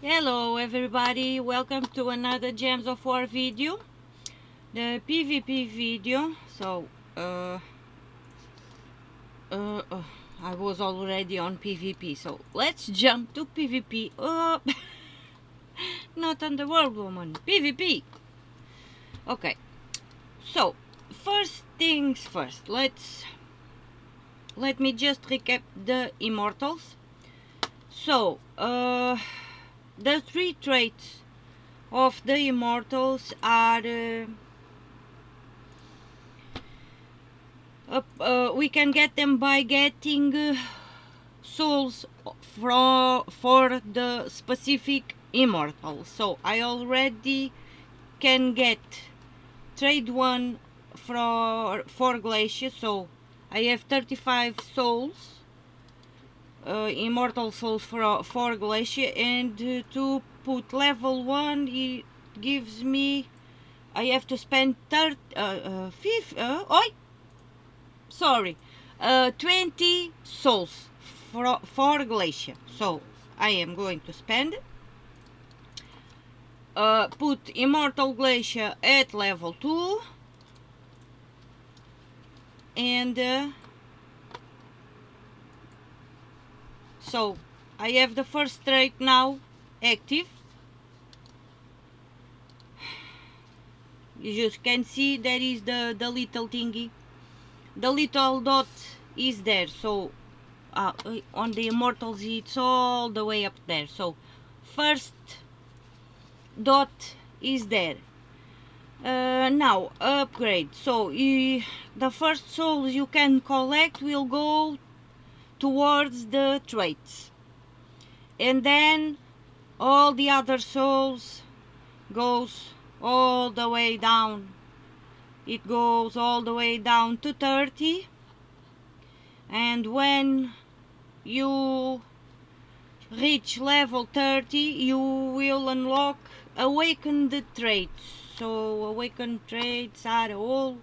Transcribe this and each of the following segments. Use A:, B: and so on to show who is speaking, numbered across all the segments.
A: Hello everybody, welcome to another Gems of War video, the PvP video. So, I was already on PvP, so let's jump to PvP. Not Underworld Woman, PvP. Okay, so first things first, let me just recap the Immortals. So, the three traits of the Immortals are we can get them by getting souls for the specific Immortal. So I already can get trade 1 for Glacia, so I have 35 souls, Immortal souls for Glacia, and to put level 1 it gives me, I have to spend 20 souls for Glacia. So I am going to spend, put Immortal Glacia at level 2, and so I have the first trait now active. You just can see there is the little thingy, the little dot is there. So on the Immortals it's all the way up there. So first dot is there. Now upgrade. So the first souls you can collect will go towards the traits, and then all the other souls goes all the way down. It goes all the way down to 30, and when you reach level 30 you will unlock awakened traits. So awakened traits are all,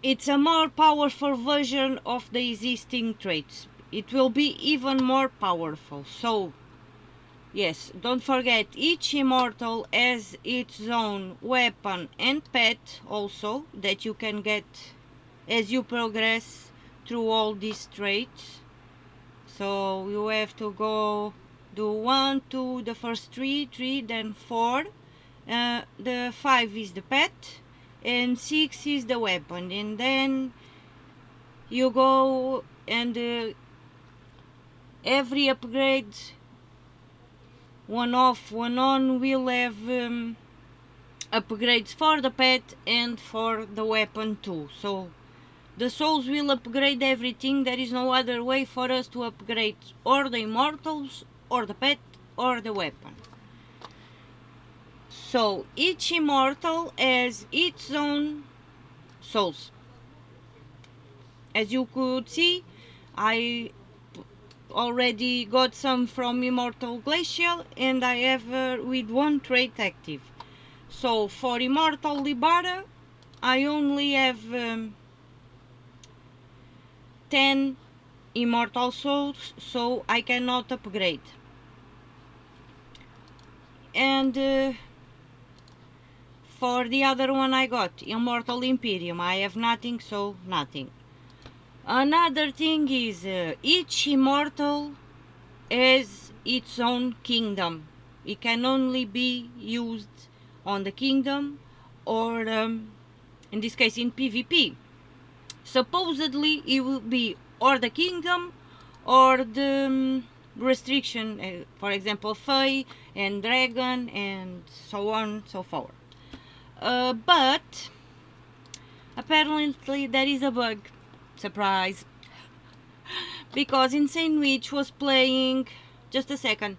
A: it's a more powerful version of the existing traits. It will be even more powerful. So yes, don't forget, each Immortal has its own weapon and pet also that you can get as you progress through all these traits. So you have to go do 1, 2, the first 3, then 4. The 5 is the pet, and 6 is the weapon, and then you go and every upgrade, one off, one on, will have upgrades for the pet and for the weapon too. So the souls will upgrade everything. There is no other way for us to upgrade or the Immortals or the pet or the weapon. So each Immortal has its own souls. As you could see, I already got some from Immortal Glacial, and I have with one trait active. So for Immortal Libara I only have 10 Immortal souls, so I cannot upgrade. And for the other one I got Immortal Imperium, I have nothing, so nothing. Another thing is each Immortal has its own kingdom. It can only be used on the kingdom, or in this case in PvP. Supposedly it will be or the kingdom or the restriction, for example Fae and Dragon and so on and so forth. But apparently there is a bug. Surprise. Because Insane Witch was playing, just a second.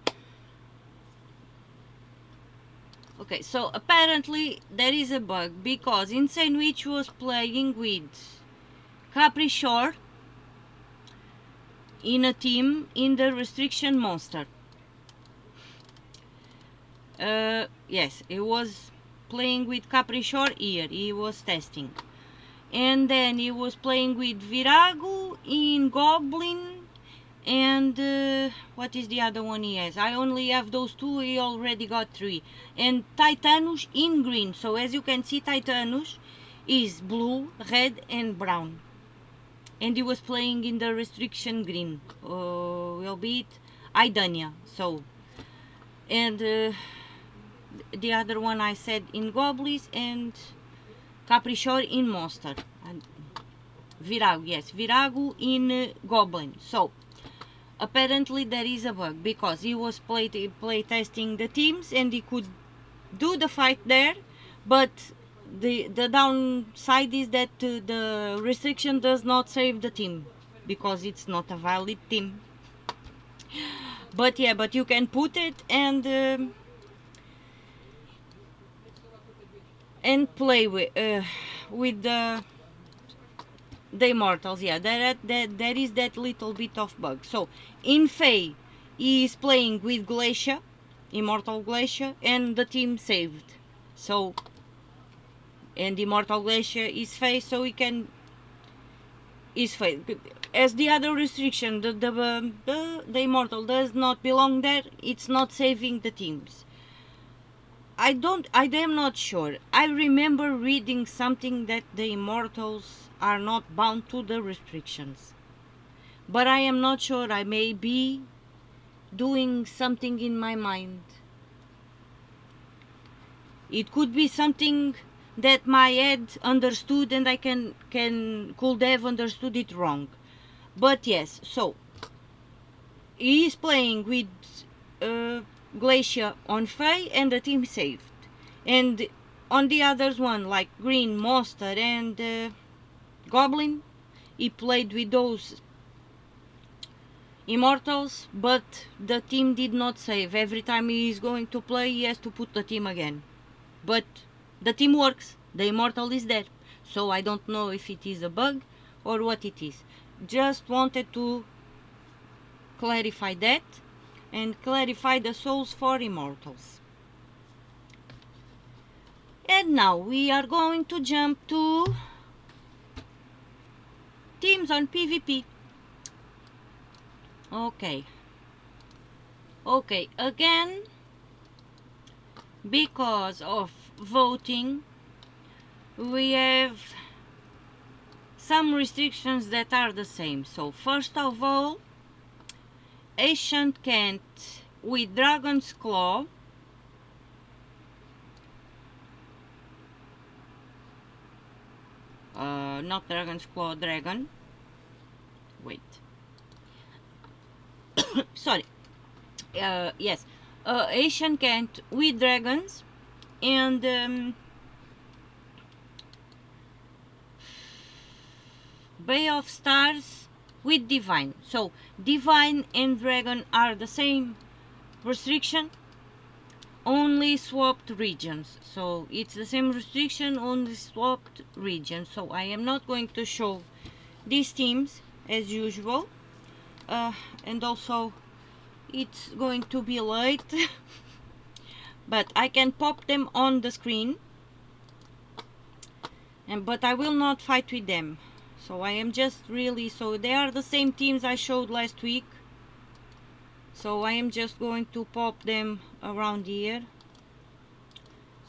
A: Okay, so apparently there is a bug because Insane Witch was playing with Capri Shore in a team in the restriction monster. Yes, he was playing with Capri Shore here, he was testing. And then he was playing with Virago in Goblin And what is the other one he has? I only have those two. He already got 3. And Titanus in green. So as you can see, Titanus is blue, red and brown. And he was playing in the restriction green, will be it Idania. So, and the other one I said in Goblins, and Caprichor in Monster, and Virago, yes, Virago in Goblin. So apparently there is a bug, because he was play testing the teams and he could do the fight there, but the downside is that the restriction does not save the team, because it's not a valid team. But yeah, but you can put it and play with the Immortals. Yeah, there is that little bit of bug. So in Fae he is playing with Glacia, Immortal Glacia, and the team saved. So, and Immortal Glacia is Fae, so he can is Fae. As the other restriction, the Immortal does not belong there. It's not saving the teams. I am not sure. I remember reading something that the Immortals are not bound to the restrictions, but I am not sure. I may be doing something in my mind. It could be something that my head understood and I could have understood it wrong. But yes, so he is playing with Glacia on Fae and the team saved. And on the others one, like Green, Monster and Goblin, he played with those Immortals, but the team did not save. Every time he is going to play, he has to put the team again. But the team works. The Immortal is there. So I don't know if it is a bug or what it is. Just wanted to clarify that and clarify the souls for Immortals. And now we are going to jump to teams on PvP. Okay, again, because of voting, we have some restrictions that are the same. So first of all, Ancient Khet with Dragon's Claw, not Dragon's Claw, Dragon, wait, sorry, yes, Ancient Khet with dragons, and Bay of Stars with divine. So divine and dragon are the same restriction, only swapped regions. So it's the same restriction, only swapped regions. So I am not going to show these teams as usual, and also it's going to be late but I can pop them on the screen, but I will not fight with them. So I am just really, so they are the same teams I showed last week, so I am just going to pop them around here.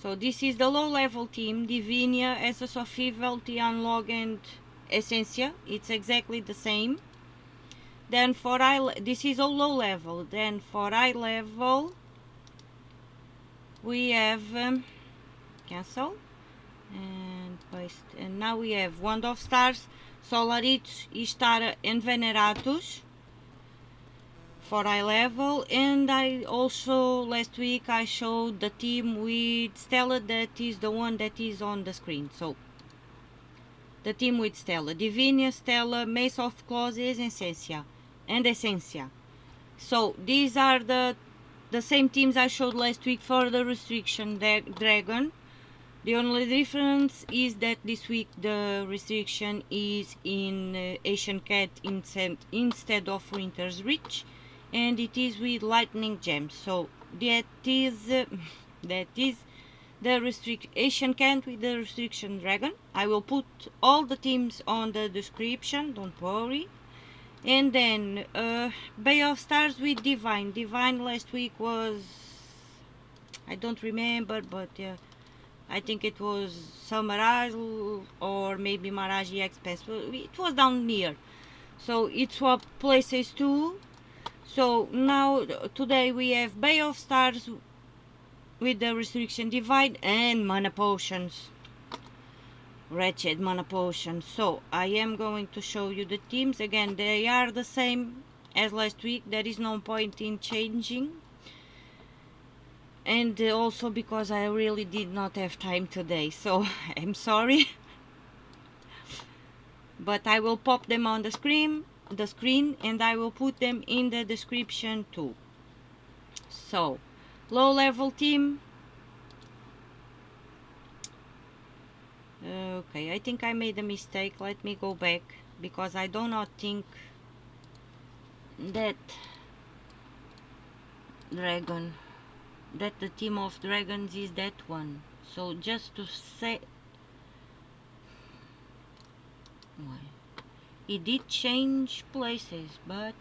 A: So this is the low level team, Divinia, Essence of Evil, Tianlog and Essentia. It's exactly the same. Then for this is all low level. Then for high level we have cancel and paste, and now we have Wand of Stars, Stellarix, Ishtar and Veneratus for high level. And I also last week I showed the team with Stella, that is the one that is on the screen. So the team with Stella, Divinia, Stella, Mace of Clauses, Essentia and Essentia. So these are the same teams I showed last week for the restriction dragon. The only difference is that this week the restriction is in Ancient Khet instead of Winter's Reach, and it is with lightning gems. So that is the Ancient Khet with the restriction dragon. I will put all the teams on the description, don't worry. And then Bay of Stars with Divine. Divine last week was, I don't remember, but I think it was Maraji or maybe Maraji Expanse. It was down near, so it swapped places too. So now today we have Bay of Stars with the restriction divide and mana potions, wretched mana potions. So I am going to show you the teams again. They are the same as last week. There is no point in changing, and also because I really did not have time today, so I'm sorry. But I will pop them on the screen, and I will put them in the description too. So low level team. Okay, I think I made a mistake. Let me go back, because I do not think that the team of dragons is that one. So just to say, why it did change places, but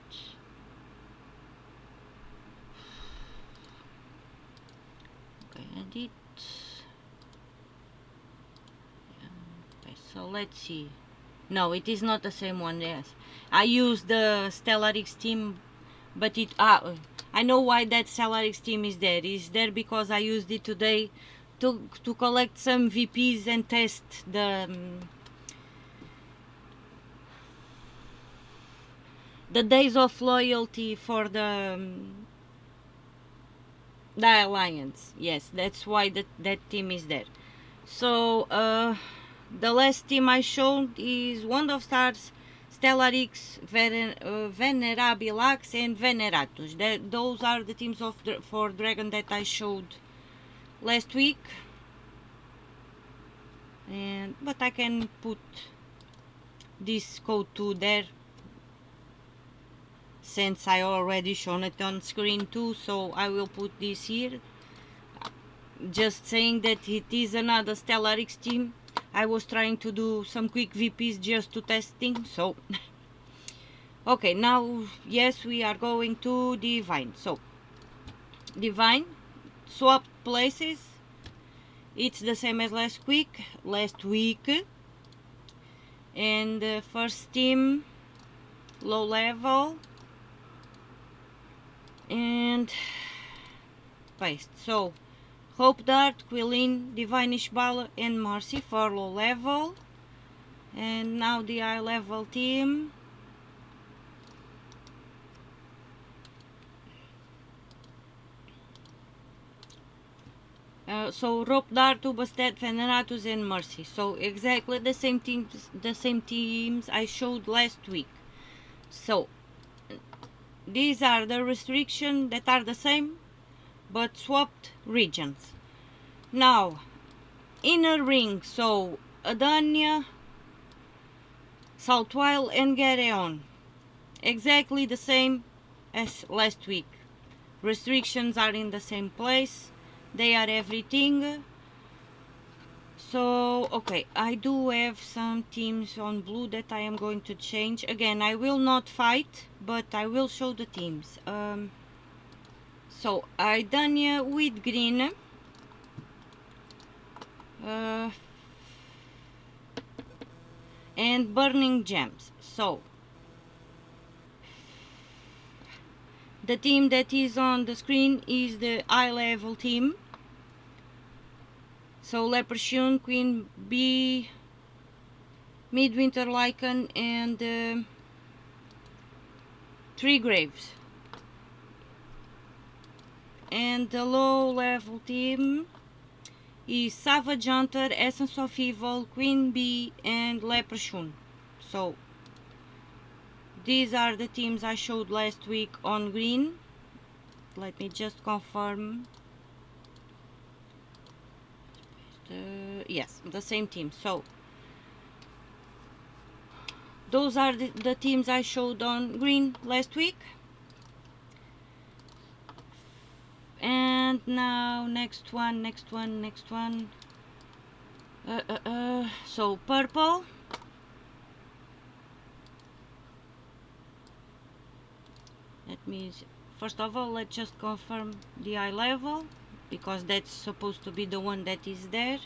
A: okay, I did. Okay, so let's see. No, it is not the same one. Yes, I used the Stellarix team, but I know why that Stellarix team is there. It's there because I used it today to collect some VPs and test the days of loyalty for the alliance. Yes, that's why that team is there. So the last team I showed is Wand of Stars, Stellarix, Venerabilax and Veneratus. Those are the teams for Dragon that I showed last week. But I can put this code 2 there, since I already shown it on screen too, so I will put this here. Just saying that it is another Stellarix team. I was trying to do some quick VPs just to testing, so okay, now yes, we are going to Divine. So Divine swap places. It's the same as last week, and the first team low level and paste. So Hope Dart, Quillin, Divine Ishbala and Mercy for low level. And now the high level team. So Rope Dart, Ubastet, Veneratus and Mercy. So exactly the same teams I showed last week. So these are the restrictions that are the same but swapped regions. Now inner ring, so Adania, Saltwile and Geheron, exactly the same as last week. Restrictions are in the same place, they are everything. So okay, I do have some teams on blue that I am going to change. Again, I will not fight, but I will show the teams. So Idania with green, and burning gems. So the team that is on the screen is the high level team. So Leprechaun, Queen Bee, Midwinter Lycan and 3 Graves. And the low level team is Savage Hunter, Essence of Evil, Queen Bee and Leprechaun. So these are the teams I showed last week on green. Let me just confirm. Yes, the same team. So those are the teams I showed on green last week. And now next one. So purple, First of all, let's just confirm the eye level, because that's supposed to be the one that is there.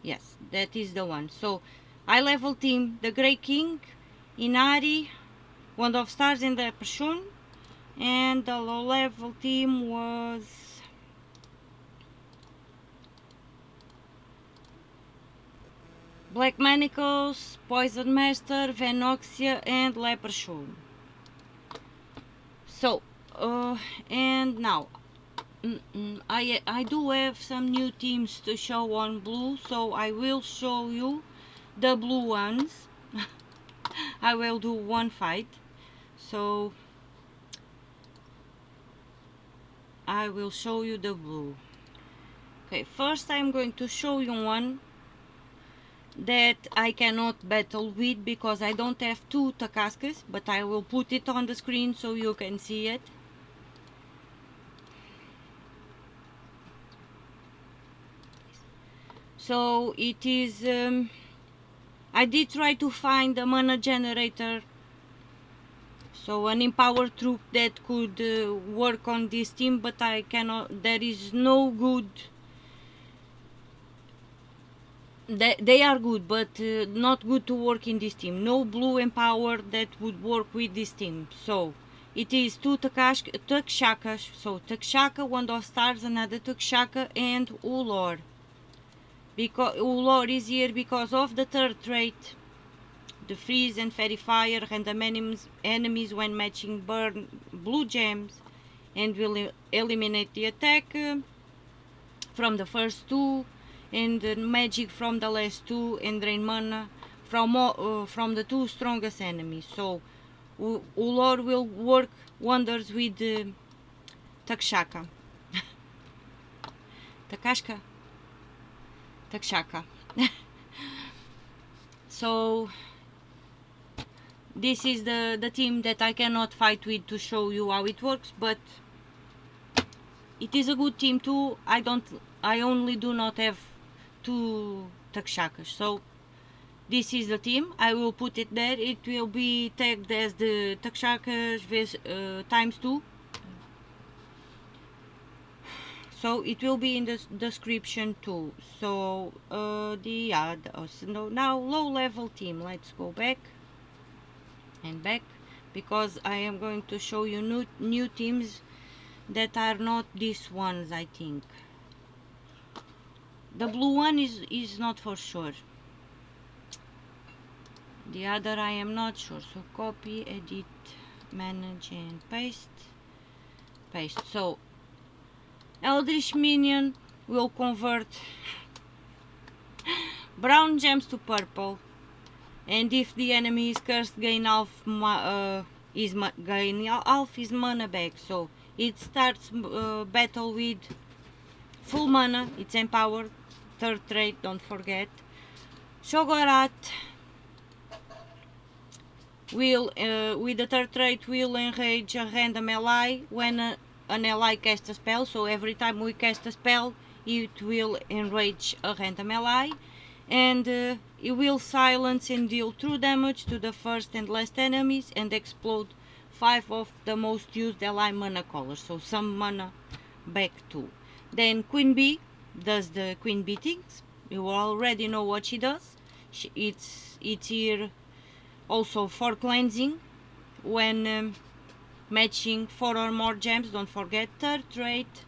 A: Yes, that is the one. So eye level team: the Grey King, Inari, Wand of Stars, and the Pershun. And the low level team was Black Manacles, Poison Master, Venoxia, and Leprechaun. So, and now I do have some new teams to show on blue, so I will show you the blue ones. I will do one fight, so I will show you the blue. Okay, first I'm going to show you one that I cannot battle with because I don't have two Takaskas, but I will put it on the screen so you can see it. So it is, I did try to find a mana generator, so an empowered troop that could work on this team, but I cannot. There is no good. They are good, but not good to work in this team. No blue empower that would work with this team. So it is two Takshakas. So Takshaka, Wand of Stars, another Takshaka, and Ulor. Because Ulor is here because of the third trait, the freeze and fairy fire, random enemies when matching burn blue gems, and will eliminate the attack from the first two, and magic from the last two, and drain mana from the two strongest enemies. So Ulor will work wonders with Takshaka. Takshaka. So this is the team that I cannot fight with to show you how it works, but it is a good team too. I only do not have two Takshakas. So this is the team. I will put it there. It will be tagged as the Takshakas times 2. So it will be in the description too. So now low level team. Let's go back and back, because I am going to show you new teams that are not these ones. I think the blue one is not for sure. The other I am not sure. So copy, edit, manage, and paste. So Eldritch Minion will convert brown gems to purple, and if the enemy is cursed, gain half his mana back. So it starts battle with full mana. It's empowered, third trait, don't forget. Shogorat will, with the third trait, will enrage a random ally when an ally casts a spell. So every time we cast a spell, it will enrage a random ally, and it will silence and deal true damage to the first and last enemies, and explode 5 of the most used ally mana colors, so some mana back too. Then Queen Bee does the Queen Bee things. You already know what she does. It's here also for cleansing when matching 4 or more gems, don't forget, third trait.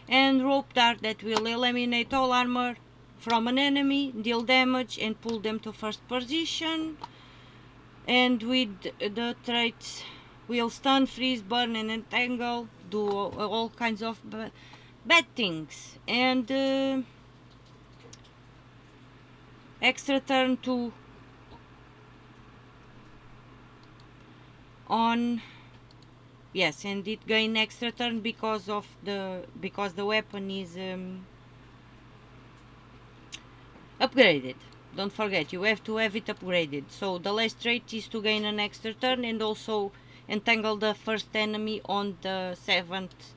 A: And Rope Dart that will eliminate all armor from an enemy, deal damage, and pull them to first position. And with the traits, will stun, freeze, burn, and entangle, do all kinds of bad things. And extra turn 2 on. Yes, and it gain extra turn because the weapon is upgraded. Don't forget, you have to have it upgraded. So the last trait is to gain an extra turn, and also entangle the first enemy on the 7th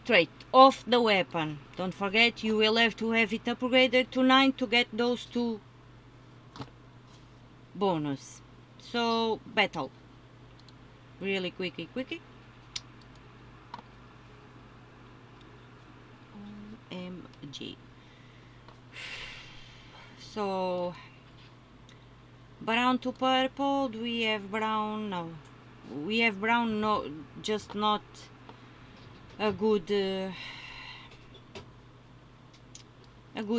A: trait of the weapon. Don't forget, you will have to have it upgraded to 9 to get those two bonus. So battle, really quickly. OMG. So brown to purple. Do we have brown? No, we have brown. No, just not a good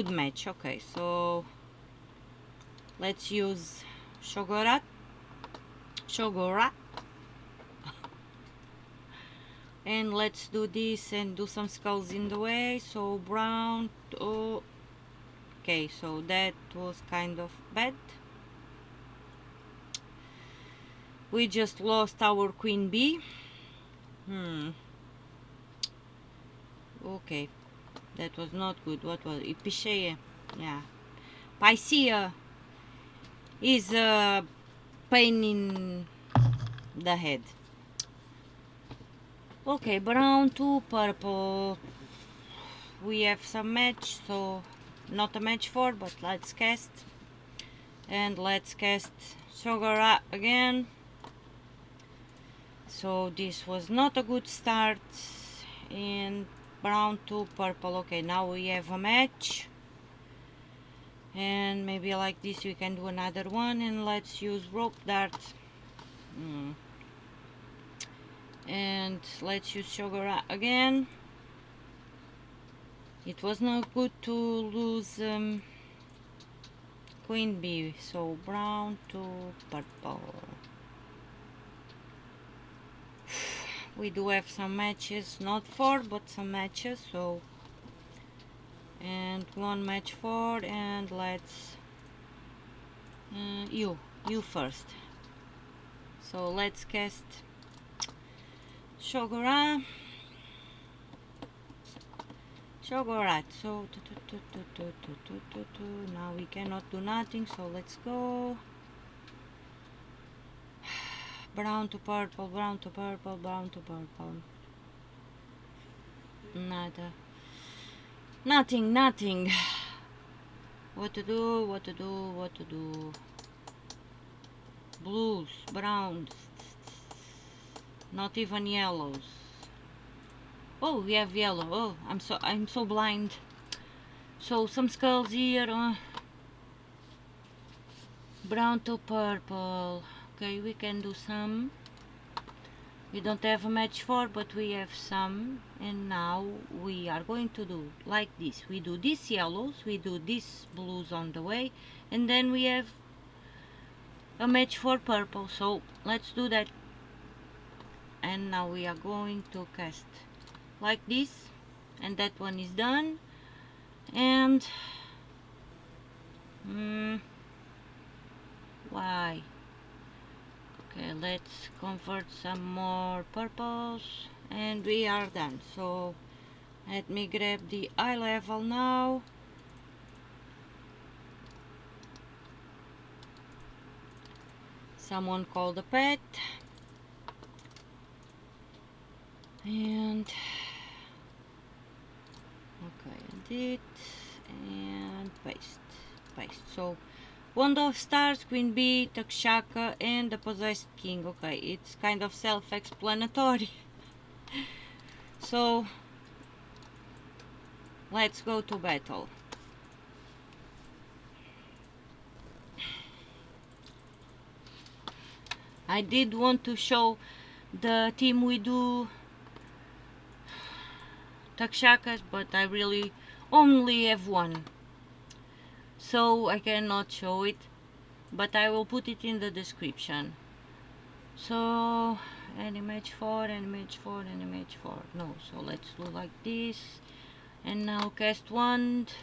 A: match. Okay, so let's use Shogorat, and let's do this and do some skulls in the way. So brown. Oh, okay, so that was kind of bad. We just lost our queen bee. Okay, that was not good. What was it? Pisceia. Yeah. Pisceia is a pain in the head. Okay, brown to purple. We have some match, so not a match for, but let's cast. And let's cast Sogora again. So this was not a good start. And brown to purple. Okay, now we have a match. And maybe like this we can do another one. And let's use rope dart. And let's use Shogora again. It was not good to lose queen bee. So brown to purple. We do have some matches, not 4 but some matches, so and one match 4, and let's you first. So let's cast Shogorat. So now we cannot do nothing, so let's go. Brown to purple, brown to purple, brown to purple. Nada. Nothing. What to do? Blues, browns, not even yellows. Oh, we have yellow. Oh, I'm so blind. So some skulls here. Brown to purple. Okay, we can do some. We don't have a match 4, but we have some. And now we are going to do like this. We do these yellows, we do these blues on the way, and then we have a match for purple. So let's do that. And now we are going to cast like this, and that one is done. And why? Okay, let's convert some more purples, and we are done. So let me grab the eye level now. Someone called a pet. And okay, edit and paste. So Wand of Stars, Queen Bee, Takshaka, and the Possessed King. Okay, it's kind of self-explanatory. So let's go to battle. I did want to show the team we do Takshakas, but I really only have one, so I cannot show it, but I will put it in the description. So any match 4, no, so let's do like this. And now cast wand.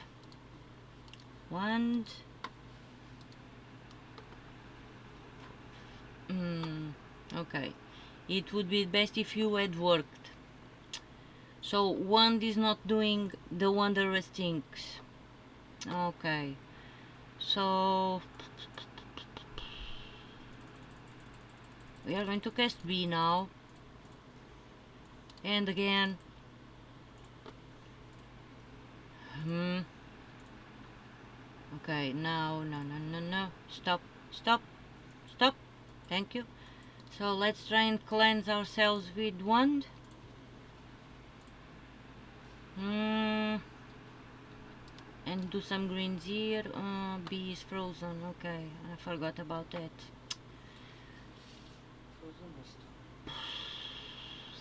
A: Okay, it would be best if you had worked. So wand is not doing the wondrous things. Okay, so we are going to cast B now. And again. Okay, now, no. Stop. Thank you. So let's try and cleanse ourselves with wand. And do some greens here. B is frozen. Okay, I forgot about that.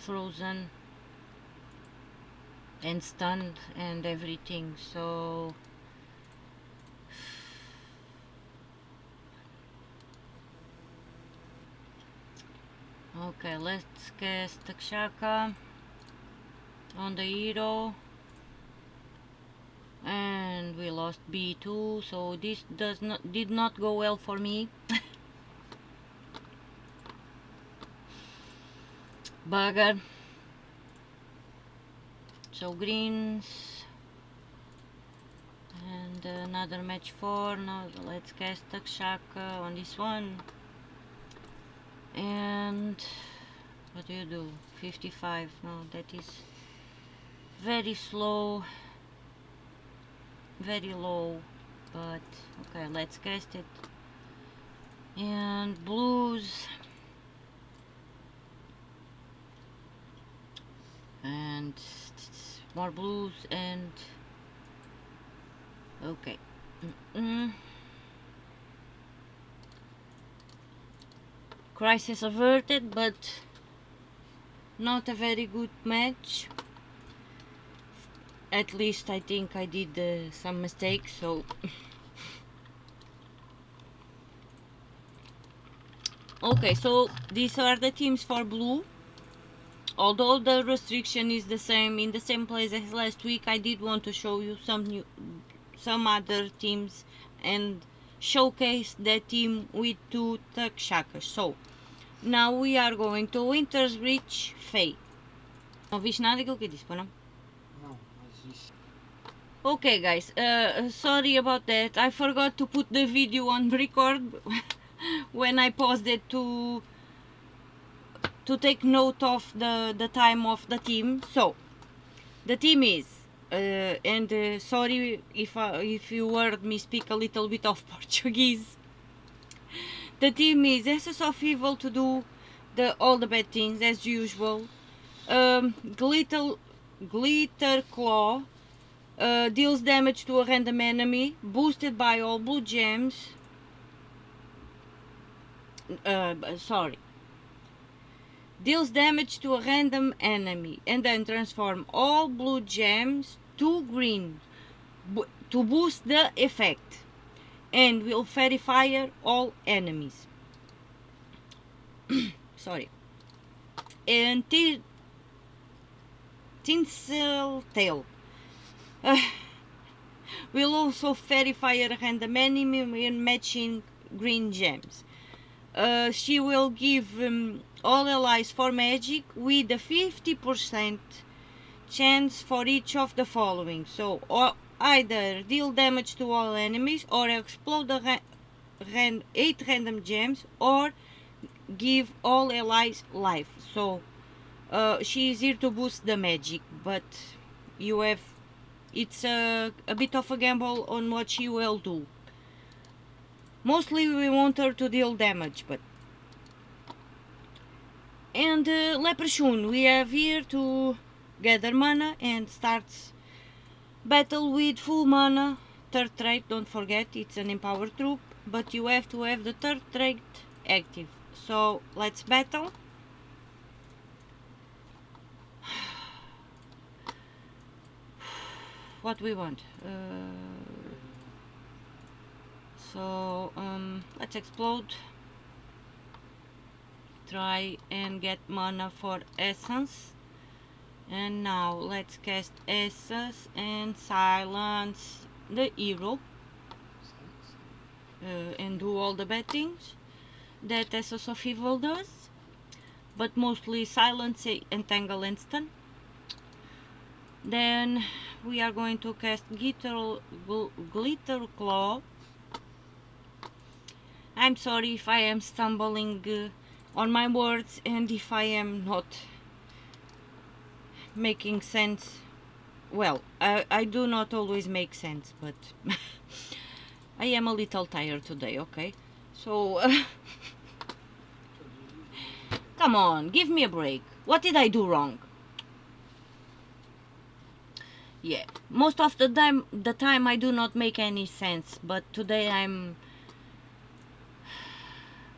A: Frozen and stunned and everything. So okay, let's cast Takshaka on the hero. And we lost B2, so this did not go well for me. Bugger. So greens and another match 4. Now let's cast Takshaka on this one. And what do you do? 55. No, that is very slow. Very low, but okay, let's cast it. And blues and more blues and okay. Crisis averted, but not a very good match. At least I think I did some mistakes, so okay, so these are the teams for blue. Although the restriction is the same, in the same place as last week, I did want to show you some other teams and showcase the team with 2 Takshakas. So now we are going to Winter's Reach Fae. Não viste nada daquilo que eu disse, não? Okay guys, sorry about that. I forgot to put the video on record when I paused it to take note of the time of the team. So the team is sorry if you heard me speak a little bit of Portuguese. The team is Essence of Evil to do all the bad things as usual. Glitter Claw deals damage to a random enemy, boosted by all blue gems. Deals damage to a random enemy and then transform all blue gems to green to boost the effect, and will fairy fire all enemies. Sorry. And Tinsel Tail will also fairy fire a random enemy when matching green gems. She will give all allies for magic with a 50% chance for each of the following. So either deal damage to all enemies, or explode 8 random gems, or give all allies life. So she is here to boost the magic, but it's a bit of a gamble on what she will do. Mostly we want her to deal damage, but... And Leprechaun, we have here to gather mana and starts battle with full mana. 3rd trait, don't forget, it's an empowered troop, but you have to have the 3rd trait active. So let's battle. What we want? Let's explode. Try and get mana for essence. And now let's cast essence and silence the hero. And do all the bad things that Essence of Evil does, but mostly silence, entangle, and stun. Then we are going to cast Glitter Claw. I'm sorry if I am stumbling on my words and if I am not making sense. Well, I do not always make sense, but I am a little tired today, okay? So Come on, give me a break. What did I do wrong? Yeah, most of the time I do not make any sense, but today I'm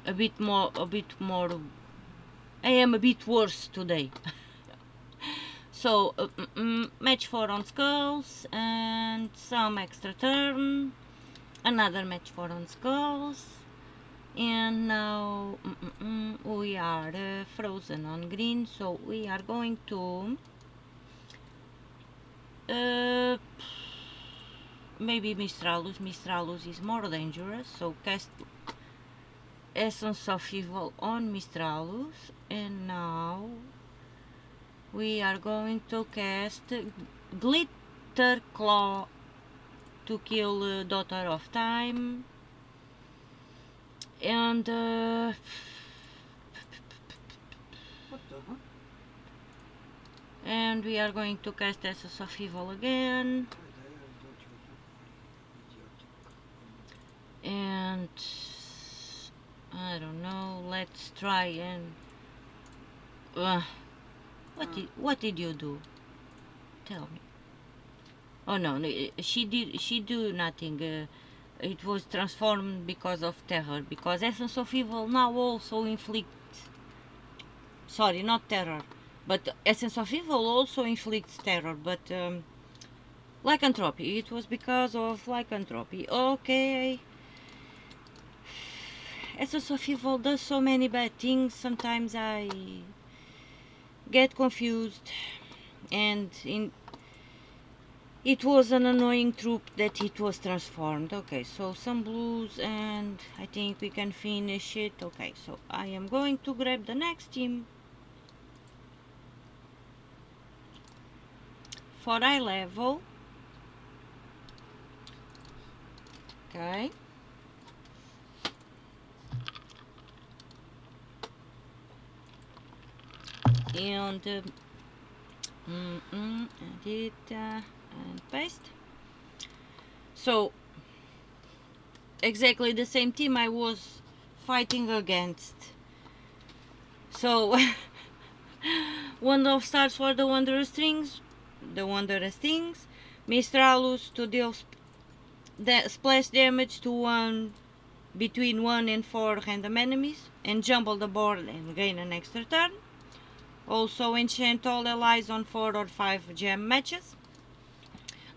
A: a bit more, I am a bit worse today. So, match 4 on skulls, and some extra turn, another match 4 on skulls, and now we are frozen on green, so we are going to maybe Mistralus is more dangerous, so cast Essence of Evil on Mistralus, and now we are going to cast Glitter Claw to kill Daughter of Time, and
B: What the heck?
A: and we are going to cast Essence of Evil again, and I don't know, let's try and what did you do? Tell me. Oh no, she do nothing. It was transformed because of terror, because Essence of Evil now also inflicts, sorry, not terror, but Essence of Evil also inflicts terror, but lycanthropy, it was because of lycanthropy. Okay. Essence of Evil does so many bad things, sometimes I get confused, and it was an annoying troop that it was transformed. Okay, so some blues, and I think we can finish it. Okay, so I am going to grab the next team for eye level. Okay. And edit and paste. So exactly the same team I was fighting against. So Wand of Stars for the Wondrous Things, Mistralus to deal splash damage to between 1 and 4 random enemies, and jumble the board and gain an extra turn. Also enchant all allies on 4 or 5 gem matches.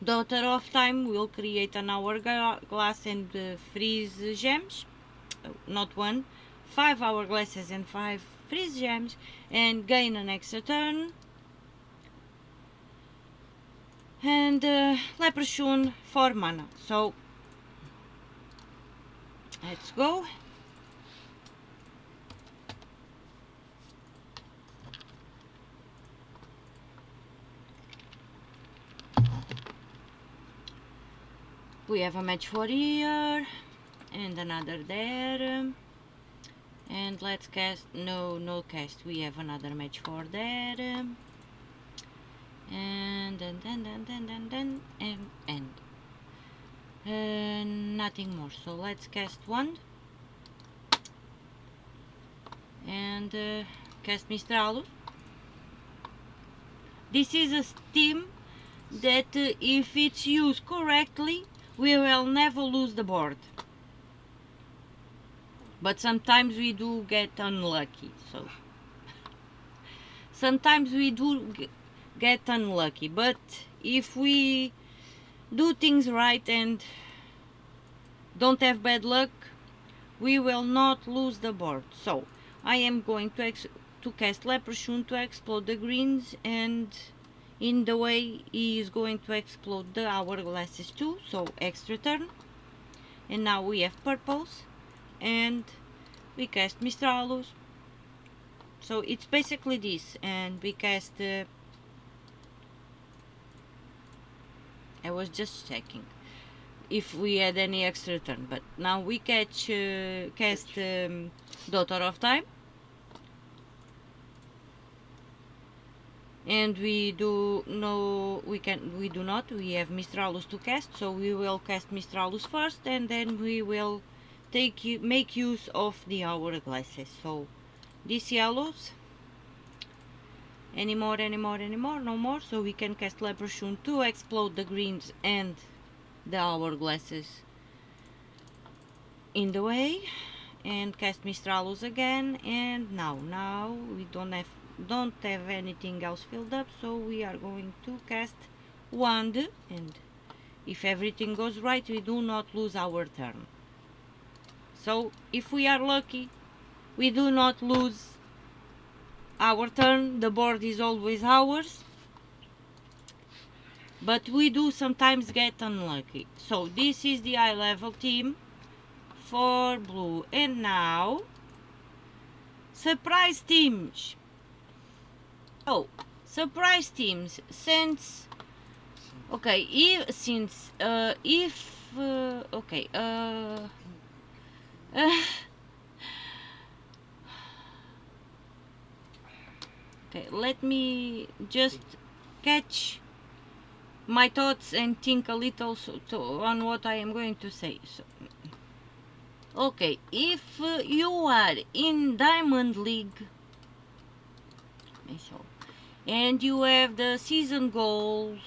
A: Daughter of Time will create an hourglass and freeze gems. Not 1, 5 hourglasses and 5 freeze gems, and gain an extra turn. And Leprechaun for mana. So let's go. We have a match for here and another there, and let's cast no cast. We have another match for there, and nothing more. So let's cast one and cast Mistralus. This is a team that if it's used correctly, we will never lose the board. But sometimes we do get unlucky. So sometimes we do get unlucky. But if we do things right and don't have bad luck, we will not lose the board. So I am going to cast Leprechaun to explode the greens, and in the way he is going to explode the hourglasses too, so extra turn. And now we have purples, and we cast Mistralus. So it's basically this, and we cast I was just checking if we had any extra turn, but now we cast Daughter of Time. And we do not. We have Mistralus to cast, so we will cast Mistralus first, and then we will make use of the hourglasses. So these yellows anymore, no more, so we can cast Leprechaun to explode the greens and the hourglasses in the way, and cast Mistralus again. And now we don't have anything else filled up, so we are going to cast Wand, and if everything goes right we do not lose our turn. So if we are lucky we do not lose our turn, the board is always ours, but we do sometimes get unlucky. So this is the high level team for blue. And now surprise teams. Oh, surprise teams. Since okay, okay, let me just catch my thoughts and think a little on what I am going to say. So, okay, if you are in Diamond League and you have the season goals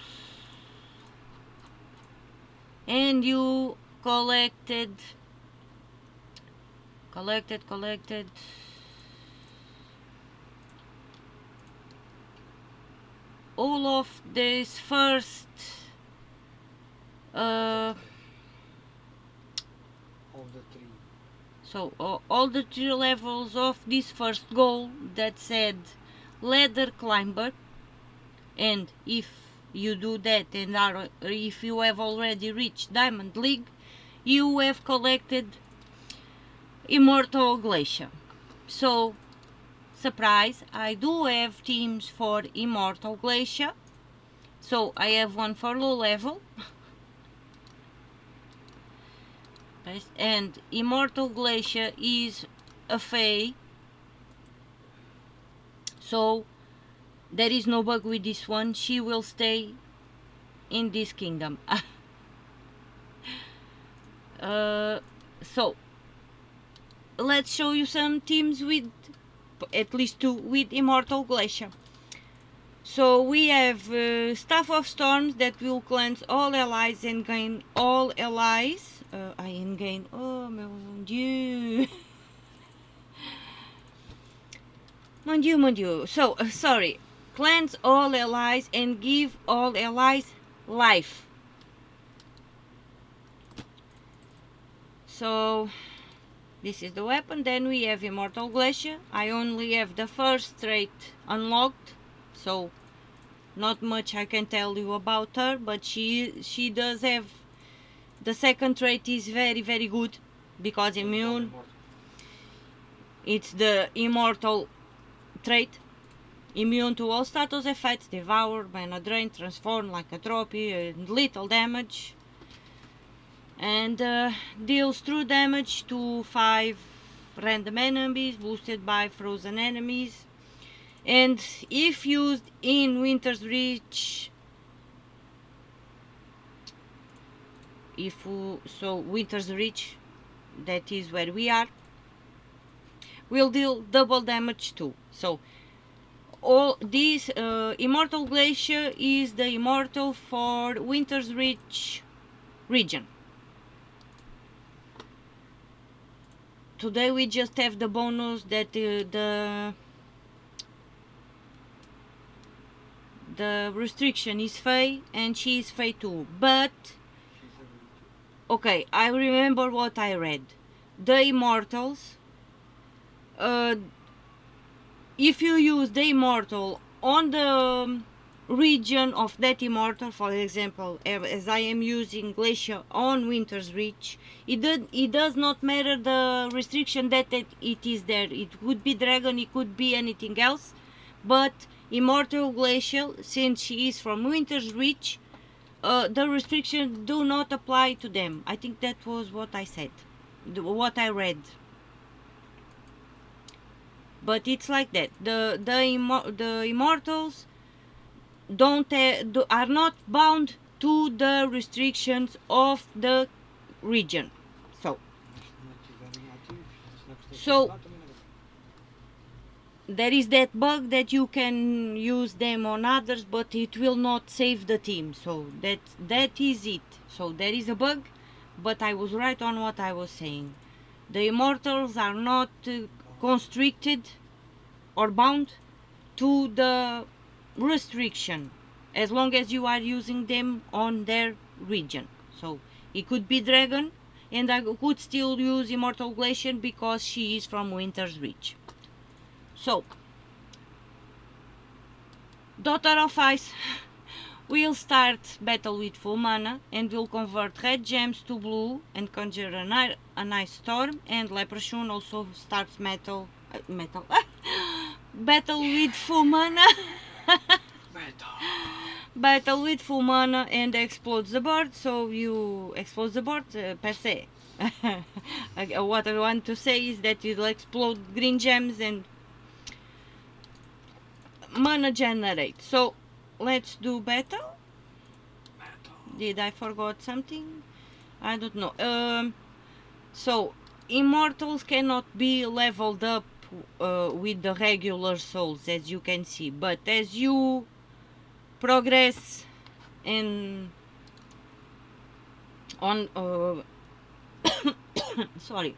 A: and you collected all of this first
B: All the three.
A: so all the 3 levels of this first goal that said ladder climber, and if you do that and if you have already reached Diamond League, you have collected Immortal Glacia. So surprise, I do have teams for Immortal Glacia. So I have one for low level and Immortal Glacia is a Fae, so there is no bug with this one. She will stay in this kingdom. So let's show you some teams with at least 2 with Immortal Glacia. So we have Staff of Storms that will cleanse all allies and gain all allies. Oh mon dieu. Mon dieu. So, sorry. Cleanse all allies and give all allies life. So, this is the weapon. Then we have Immortal Glacia. I only have the first trait unlocked, so not much I can tell you about her, but she does have the second trait is very good because immune. It's the Immortal trait. Immune to all status effects, devour, mana drain, transform, lycanthropy, and little damage. And deals true damage to 5 random enemies, boosted by frozen enemies. And if used in Winter's Reach, Winter's Reach, that is where we are, will deal double damage too. So all this Immortal Glacia is the Immortal for Winter's Reach region. Today we just have the bonus that the restriction is Fae and she is Fae too, but okay, I remember what I read. The Immortals, if you use the Immortal on the region of that Immortal, for example, as I am using Glacia on Winter's Reach, it does not matter the restriction that it is there. It could be dragon, it could be anything else, but Immortal Glacial, since she is from Winter's Reach, the restrictions do not apply to them. I think that was what I said, what I read. But it's like that. The Immortals are not bound to the restrictions of the region. So there is that bug that you can use them on others, but it will not save the team. So that is it. So there is a bug, but I was right on what I was saying. The immortals are not constricted or bound to the restriction as long as you are using them on their region. So it could be dragon, and I could still use Immortal Glacia because she is from Winter's Reach. So Daughter of Ice will start battle with full mana and will convert red gems to blue and conjure an ice storm, and Leprechaun also starts battle with full mana. Battle with full mana and explodes the board, so you explode the board per se. What I want to say is that you'll explode green gems and mana generate. So let's do battle. Did I forgot something? I don't know. So immortals cannot be leveled up with the regular souls, as you can see, but as you progress in on sorry,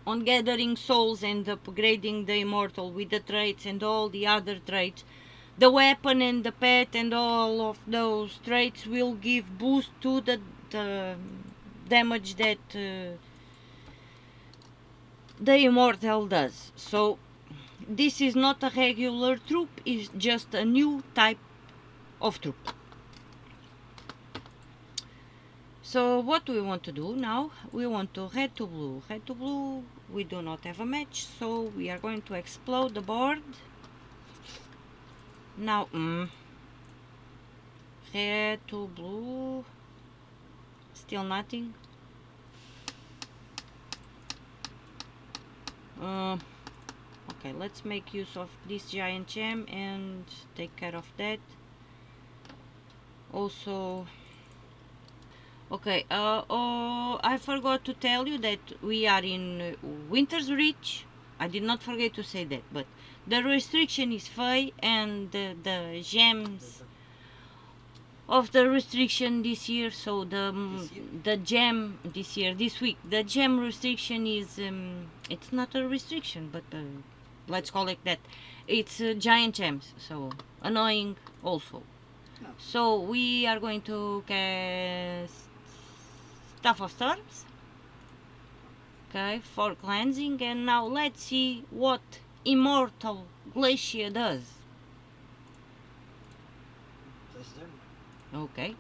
A: on gathering souls and upgrading the immortal with the traits and all the other traits, the weapon and the pet and all of those traits will give boost to the damage that the immortal does. So this is not a regular troop, it's just a new type of troop. So what do we want to do now? We want to red to blue. Red to blue, we do not have a match, so we are going to explode the board. Now, red to blue, still nothing. Okay, let's make use of this giant gem and take care of that. Also, okay, I forgot to tell you that we are in Winter's Reach. I did not forget to say that, but the restriction is Fey, and the gems of the restriction this year, so the gem this week, the gem restriction is it's not a restriction, but let's call it that. It's giant gems, so annoying also.
B: No.
A: So we are going to cast Staff of Storms, okay, for cleansing, and now let's see what Immortal Glacia does. Okay,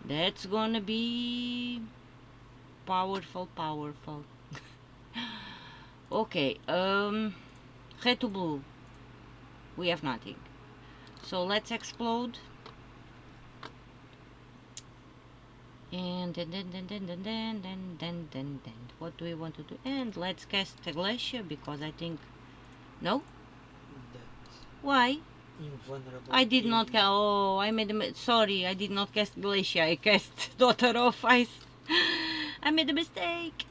A: that's gonna be powerful. Okay, red to blue, we have nothing, so let's explode. And then what do we want to do? And let's cast the Glacia, because I think no. Why?
B: Invulnerable.
A: I did not cast. Oh, I made a sorry. I did not cast Glacia. I cast Daughter of Ice. I made a mistake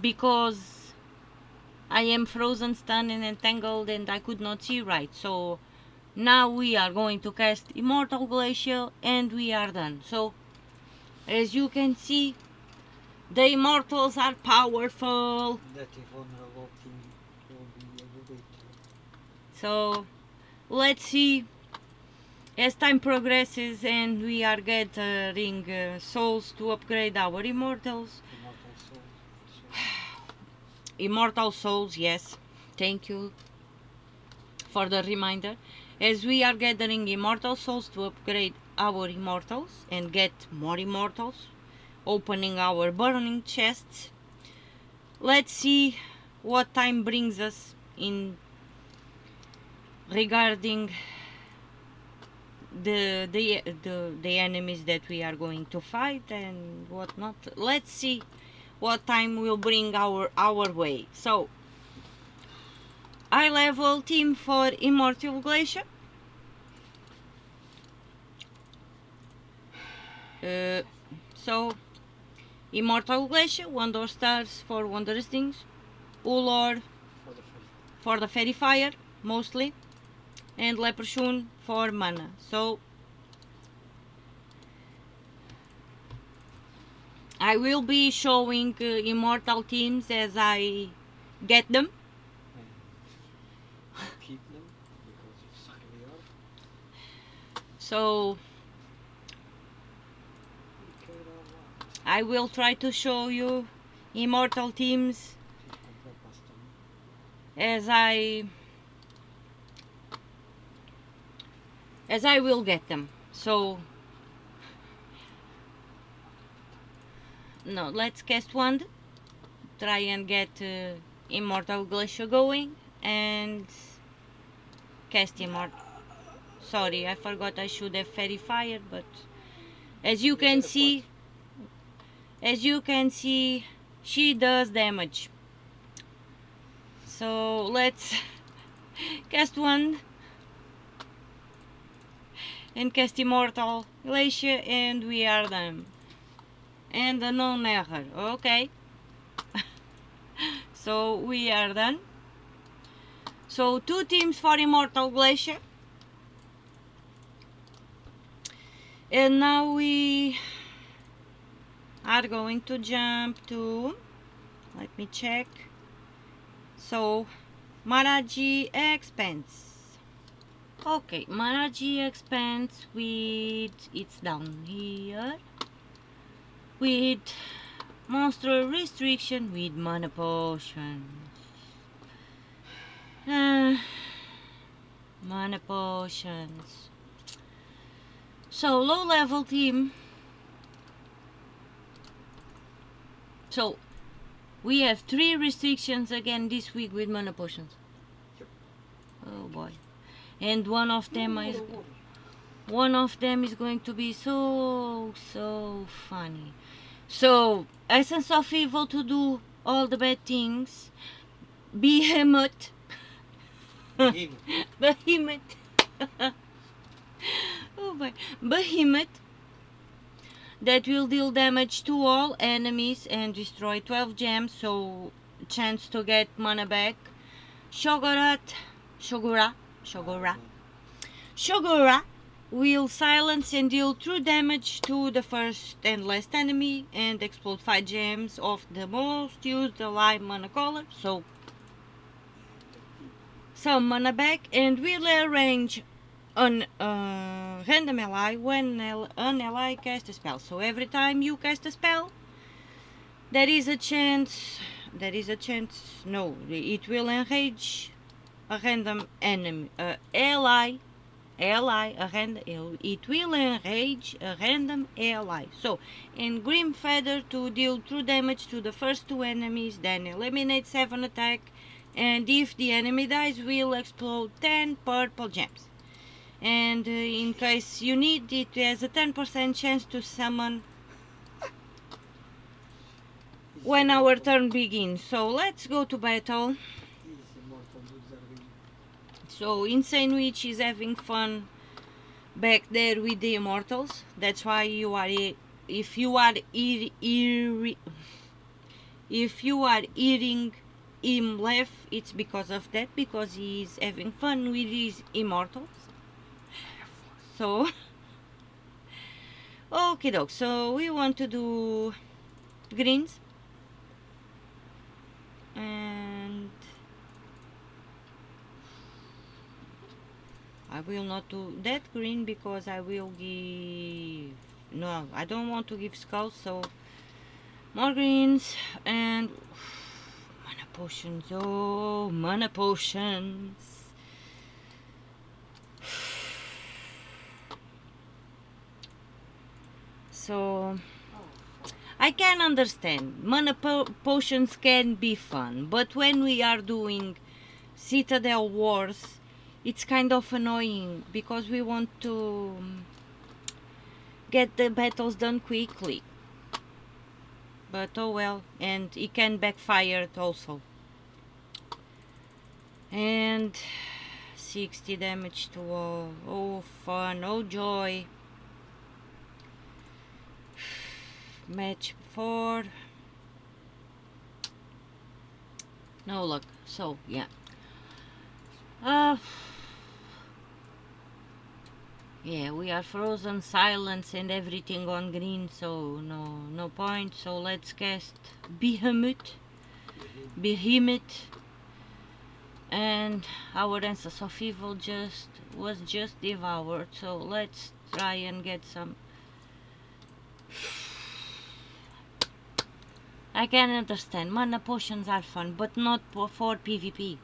A: because I am frozen, stunned, and entangled, and I could not see right. So now we are going to cast Immortal Glacia, and we are done. So as you can see, the immortals are powerful.
B: That invulnerable thing will be a bit.
A: So let's see, as time progresses and we are gathering souls to upgrade our immortals. Immortal souls, yes, thank you for the reminder. As we are gathering immortal souls to upgrade our immortals and get more immortals, opening our burning chests, let's see what time brings us in regarding the enemies that we are going to fight and whatnot. Let's see what time will bring our way. So I level team for Immortal Glacia. So Immortal Glacia, Wonder Stars for Wondrous Things, Ulor for the fairy fire mostly, and leprechaun for mana. So I will be showing immortal teams as I get them.
B: And keep them because it's really hard.
A: So
B: We care a lot.
A: I will try to show you immortal teams
B: Keep complete custom.
A: as I will get them. So no, let's cast wand, try and get Immortal Glacia going, and cast Immortal. Sorry, I forgot I should have fairy fire, but as you can see, she does damage. So let's cast wand and cast Immortal Glacia, and we are done. And a non-error, okay. So we are done. So 2 teams for Immortal Glacia. And now we are going to jump to, let me check. So Maraji Expanse. Okay, Maraji Expanse with, it's down here, with monster restriction with mana potions. Mana potions. So low level team. So we have 3 restrictions again this week with mana potions.
B: Yep.
A: Oh boy. And one of them is
B: Don't worry.
A: one of them is going to be so funny. So Essence of Evil to do all the bad things. Behemoth.
B: Him.
A: Behemoth. Oh boy. Behemoth that will deal damage to all enemies and destroy 12 gems, so chance to get mana back. Shogura will silence and deal true damage to the first and last enemy and explode 5 gems of the most used ally mana color, so some mana back, and will arrange on random ally when an ally casts a spell. So every time you cast a spell, there is a chance, no, it will enrage a random enemy, ally, it will enrage a random ally. So, and Grim Feather to deal true damage to the first 2 enemies, then eliminate 7 attack, and if the enemy dies, will explode 10 purple gems. And in case you need, it has a 10% chance to summon when our turn begins. So let's go to battle.
B: He's immortal Usar.
A: So Insane Witch is having fun back there with the Immortals. That's why you are, if you are hearing him laugh, it's because of that, because he is having fun with his Immortals. So okay doke, so we want to do greens, and I will not do that green because I will give, no, I don't want to give skulls, so more greens. And mana potions, oh mana potions. So I can understand mana potions can be fun, but when we are doing Citadel Wars, it's kind of annoying because we want to get the battles done quickly. But oh well, and it can backfire also. And 60 damage to all. Oh fun, oh joy. Match 4. No luck. So yeah, Yeah, we are frozen, silence, and everything on green, so no point. So let's cast Behemoth, and our Answers of Evil was just devoured. So let's try and get some. I can understand mana potions are fun, but not for PvP.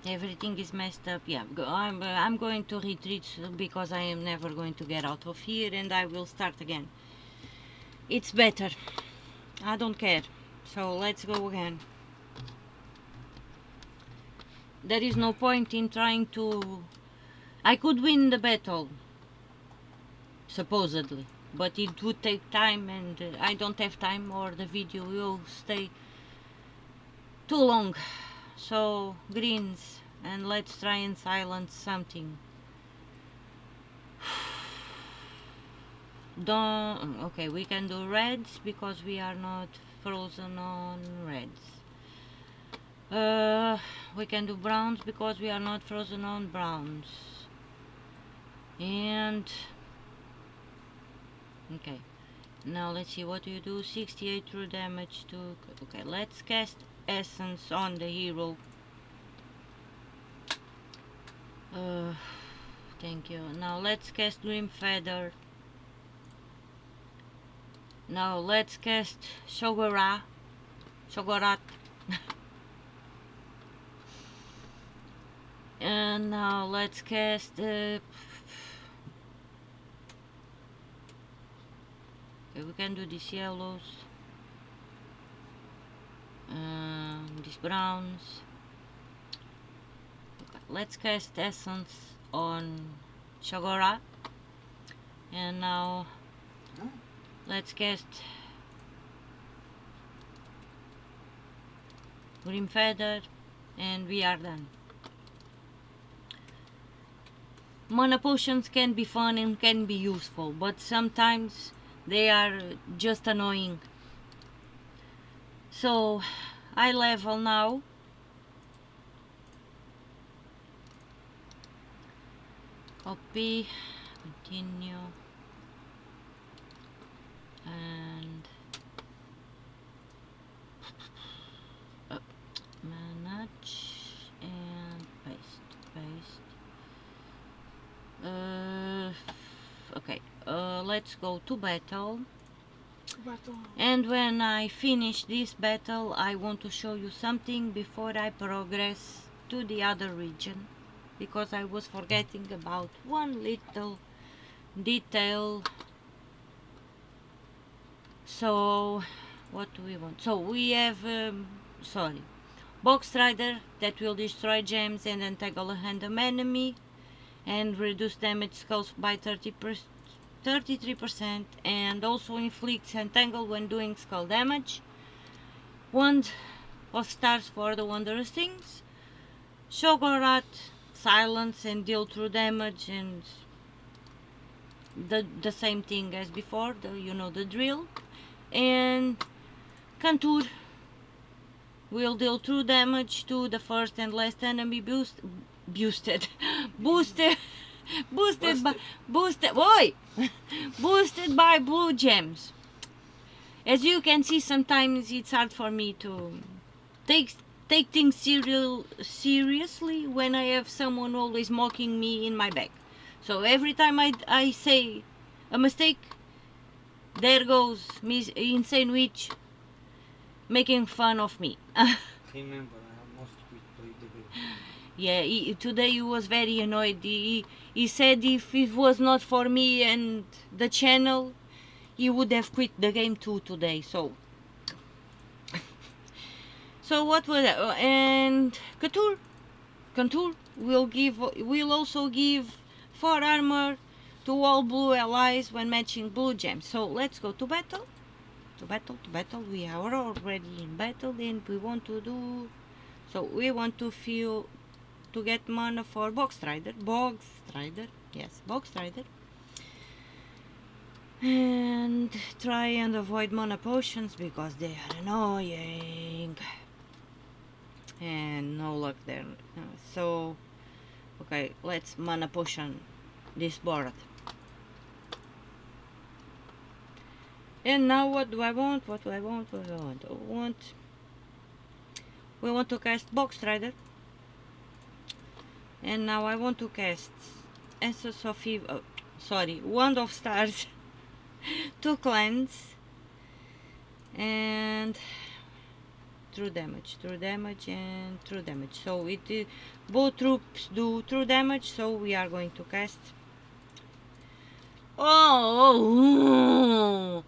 A: Everything is messed up. Yeah, I'm going to retreat because I am never going to get out of here, and I will start again. It's better. I don't care. So let's go again. There is no point in trying to... I could win the battle, supposedly, but it would take time, and I don't have time, or the video will stay too long. So greens, and let's try and silence something. Don't... Okay, we can do reds because we are not frozen on reds. We can do browns because we are not frozen on browns. And okay, now let's see, what do you do? 68 true damage to... Okay, let's cast Essence on the hero. Thank you. Now let's cast Dream Feather. Now let's cast Shogorat. And now let's cast okay, we can do these yellows, these browns. Okay, let's cast Essence on Shogorat. And now let's cast Grim Feather, and we are done. Mana potions can be fun and can be useful, but sometimes they are just annoying. So I level now. Copy, continue, and manage and paste. Okay, let's go to battle. And when I finish this battle, I want to show you something before I progress to the other region, because I was forgetting about one little detail. So what do we want? So we have Box Strider that will destroy gems and entangle a random enemy and reduce damage skulls by 33%, and also inflicts entangle when doing skull damage. Wand of Stars for the wondrous things. Shogorat, silence and deal true damage, and the same thing as before, you know the drill. And Contour will deal true damage to the first and last enemy boosted by blue gems. As you can see, sometimes it's hard for me to take things seriously when I have someone always mocking me in my back. So every time I say a mistake, there goes Miss Insane Witch making fun of me.
B: Remember, I almost quit playing the game.
A: Yeah, today he was very annoyed. He said if it was not for me and the channel, he would have quit the game too today. So what was that? And Contour will also give 4 armor to all blue allies when matching blue gems. So let's go to battle. We are already in battle, and we want to do... So we want to feel to get mana for Box Strider. Yes, Box Strider. And try and avoid mana potions because they are annoying. And no luck there. So, okay, let's mana potion this board. And now what do I want? We want to cast Box Strider. And now I want to cast Essence of Evil, Wand of Stars to cleanse. And true damage, and true damage. So it both troops do true damage, so we are going to cast. Oh!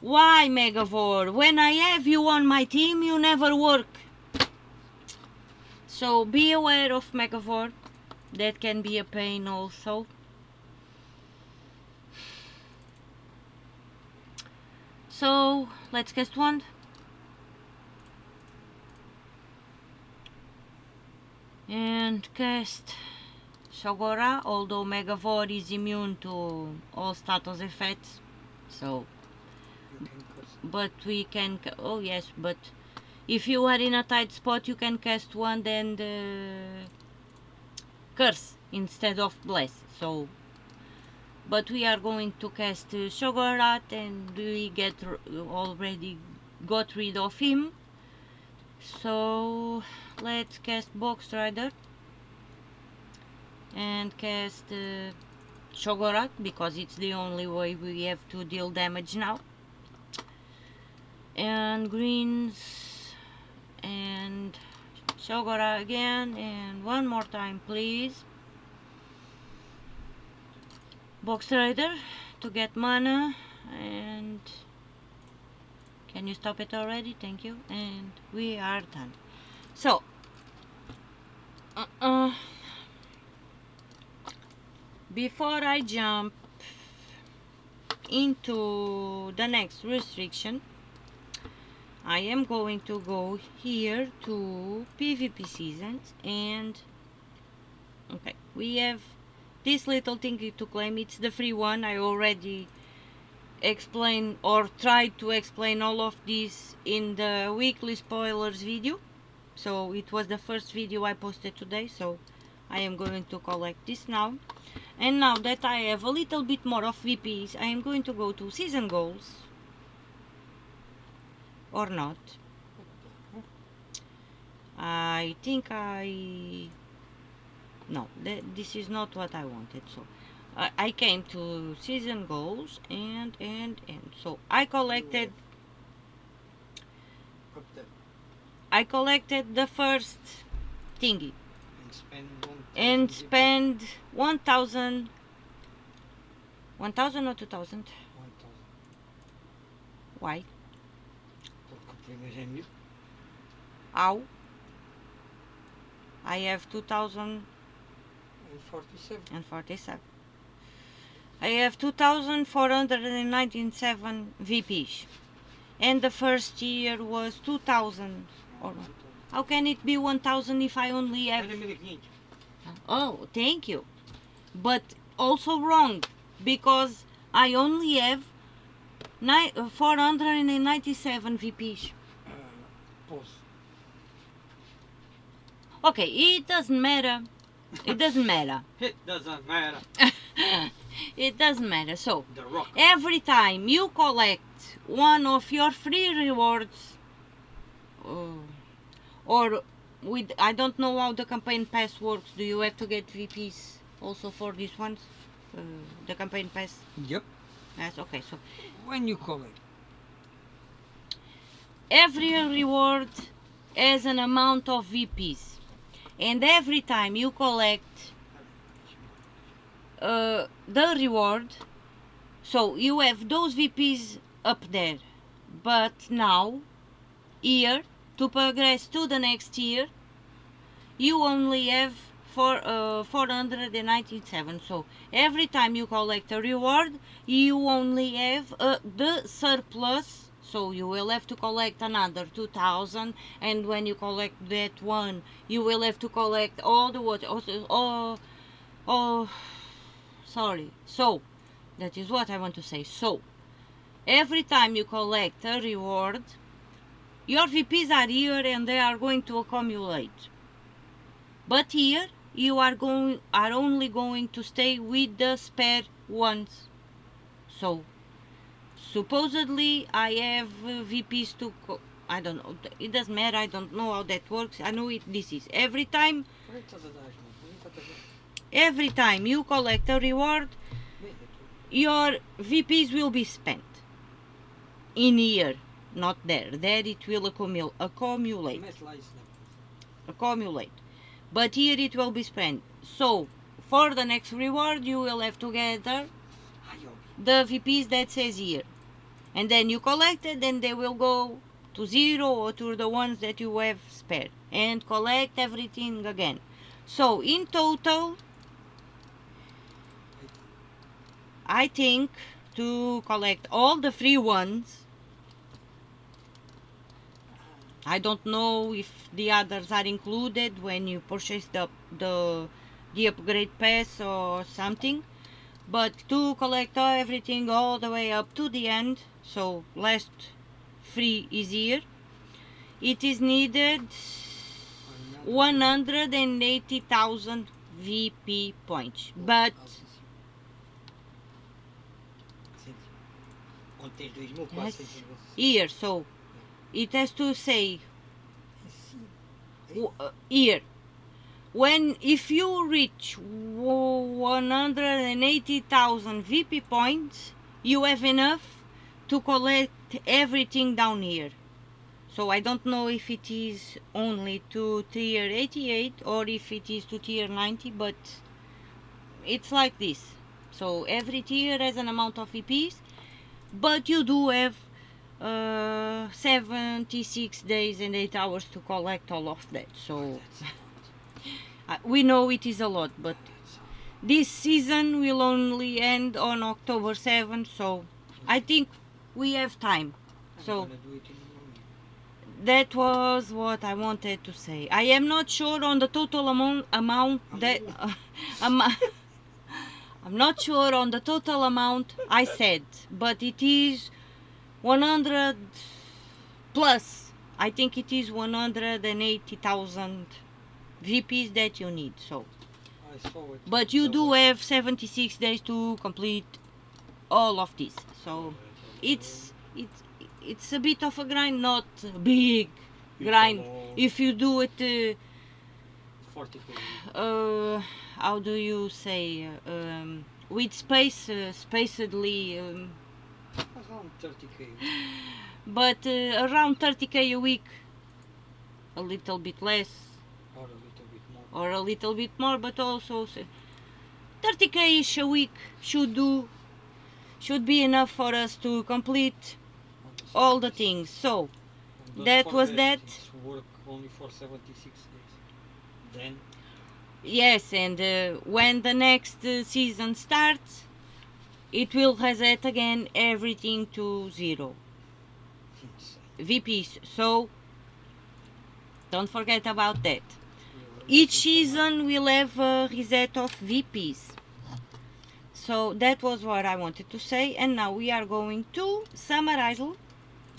A: Why, Megavore? When I have you on my team, you never work. So be aware of Megavore. That can be a pain also. So let's cast Wand. And cast Shogora, although Megavore is immune to all status effects. So, but we can, oh yes, but if you are in a tight spot, you can cast Wand and curse instead of bless. So, but we are going to cast Shogorat, and we already got rid of him. So let's cast Box Strider and cast Shogorat because it's the only way we have to deal damage now. And greens and Shogorat again, and one more time please. Box Strider to get mana, and can you stop it already? Thank you. And we are done. So before I jump into the next restriction, I am going to go here to PvP seasons, and okay, we have this little thing to claim. It's the free one. I already explained or tried to explain all of this in the weekly spoilers video. So it was the first video I posted today, so I am going to collect this now. And now that I have a little bit more of VPs, I am going to go to season goals. Or not. I think no, this is not what I wanted. So I came to season goals, and so I collected the first thingy and spend 1,000 or 2,000. Why? Ow. I have 2,047. I have 2,497 VPs, and the first year was 2,000. Or not. How can it be 1,000 if I only have? Oh, thank you. But also wrong, because I only have 497 VPs. Okay, it doesn't matter. It doesn't matter. It doesn't matter. So every time you collect one of your free rewards, or with, I don't know how the campaign pass works. Do you have to get VPs also for these ones? The campaign pass?
B: Yep.
A: Yes, okay. So
B: when you collect,
A: every reward has an amount of VPs, and every time you collect the reward, so you have those VPs up there, but now here, to progress to the next year, you only have 497. So every time you collect a reward, you only have the surplus. so you will have to collect another 2000, and when you collect that one you will have to collect all the water. Oh, sorry. So that is what I want to say. So every time you collect a reward, your VPs are here and they are going to accumulate. But here you are only going to stay with the spare ones. So supposedly I have VPs to I don't know. It doesn't matter. I don't know how that works. I know this is every time you collect a reward, your VPs will be spent in here, not there. There it will accumulate. But here it will be spent. So for the next reward you will have to gather the VPs that says here, and then you collect it, and they will go to 0 or to the ones that you have spared, and collect everything again. So in total, I think to collect all the free ones, I don't know if the others are included when you purchase the upgrade pass or something, but to collect everything all the way up to the end, so last free is here, it is needed 180,000 VP points. But yes, here, so it has to say here, if you reach 180,000 VP points, you have enough to collect everything down here. So I don't know if it is only to tier 88 or if it is to tier 90, but it's like this. So every tier has an amount of VPs, but you do have 76 days and 8 hours to collect all of that. So we know it is a lot, but this season will only end on October 7th, so I think we have time. So that was what I wanted to say. I am not sure on the total amount that I'm not sure on the total amount I said, but it is 100 plus. I think it is 180,000 VPs that you need. So, but you do have 76 days to complete all of this. So it's a bit of a grind, not a big grind. If you do it,
B: 40k.
A: How do you say, with spacedly,
B: Around 30k.
A: but around 30k a week, a little bit less
B: Or a little bit more.
A: or a little bit more, but also 30k ish a week should be enough for us to complete all the things. So that was that.
B: It's work only for 76 days. Then
A: Yes, and when the next season starts, it will reset again everything to 0 VPs. So don't forget about that. Each season will have a reset of VPs. So that was what I wanted to say, and now we are going to summarize.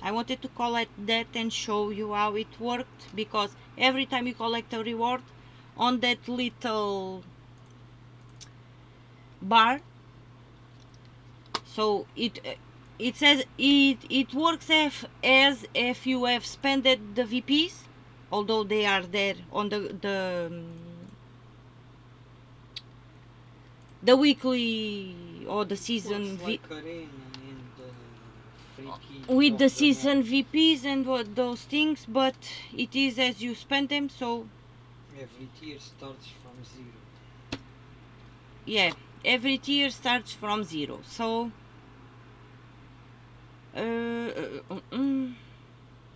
A: I wanted to collect that and show you how it worked, because every time you collect a reward, on that little bar, so it says it works as if you have spent the VPs, although they are there on the weekly or the season with the season VPs and those things, but it is as you spend them. So
B: every tier starts from 0.
A: yeah, every tier starts from 0. So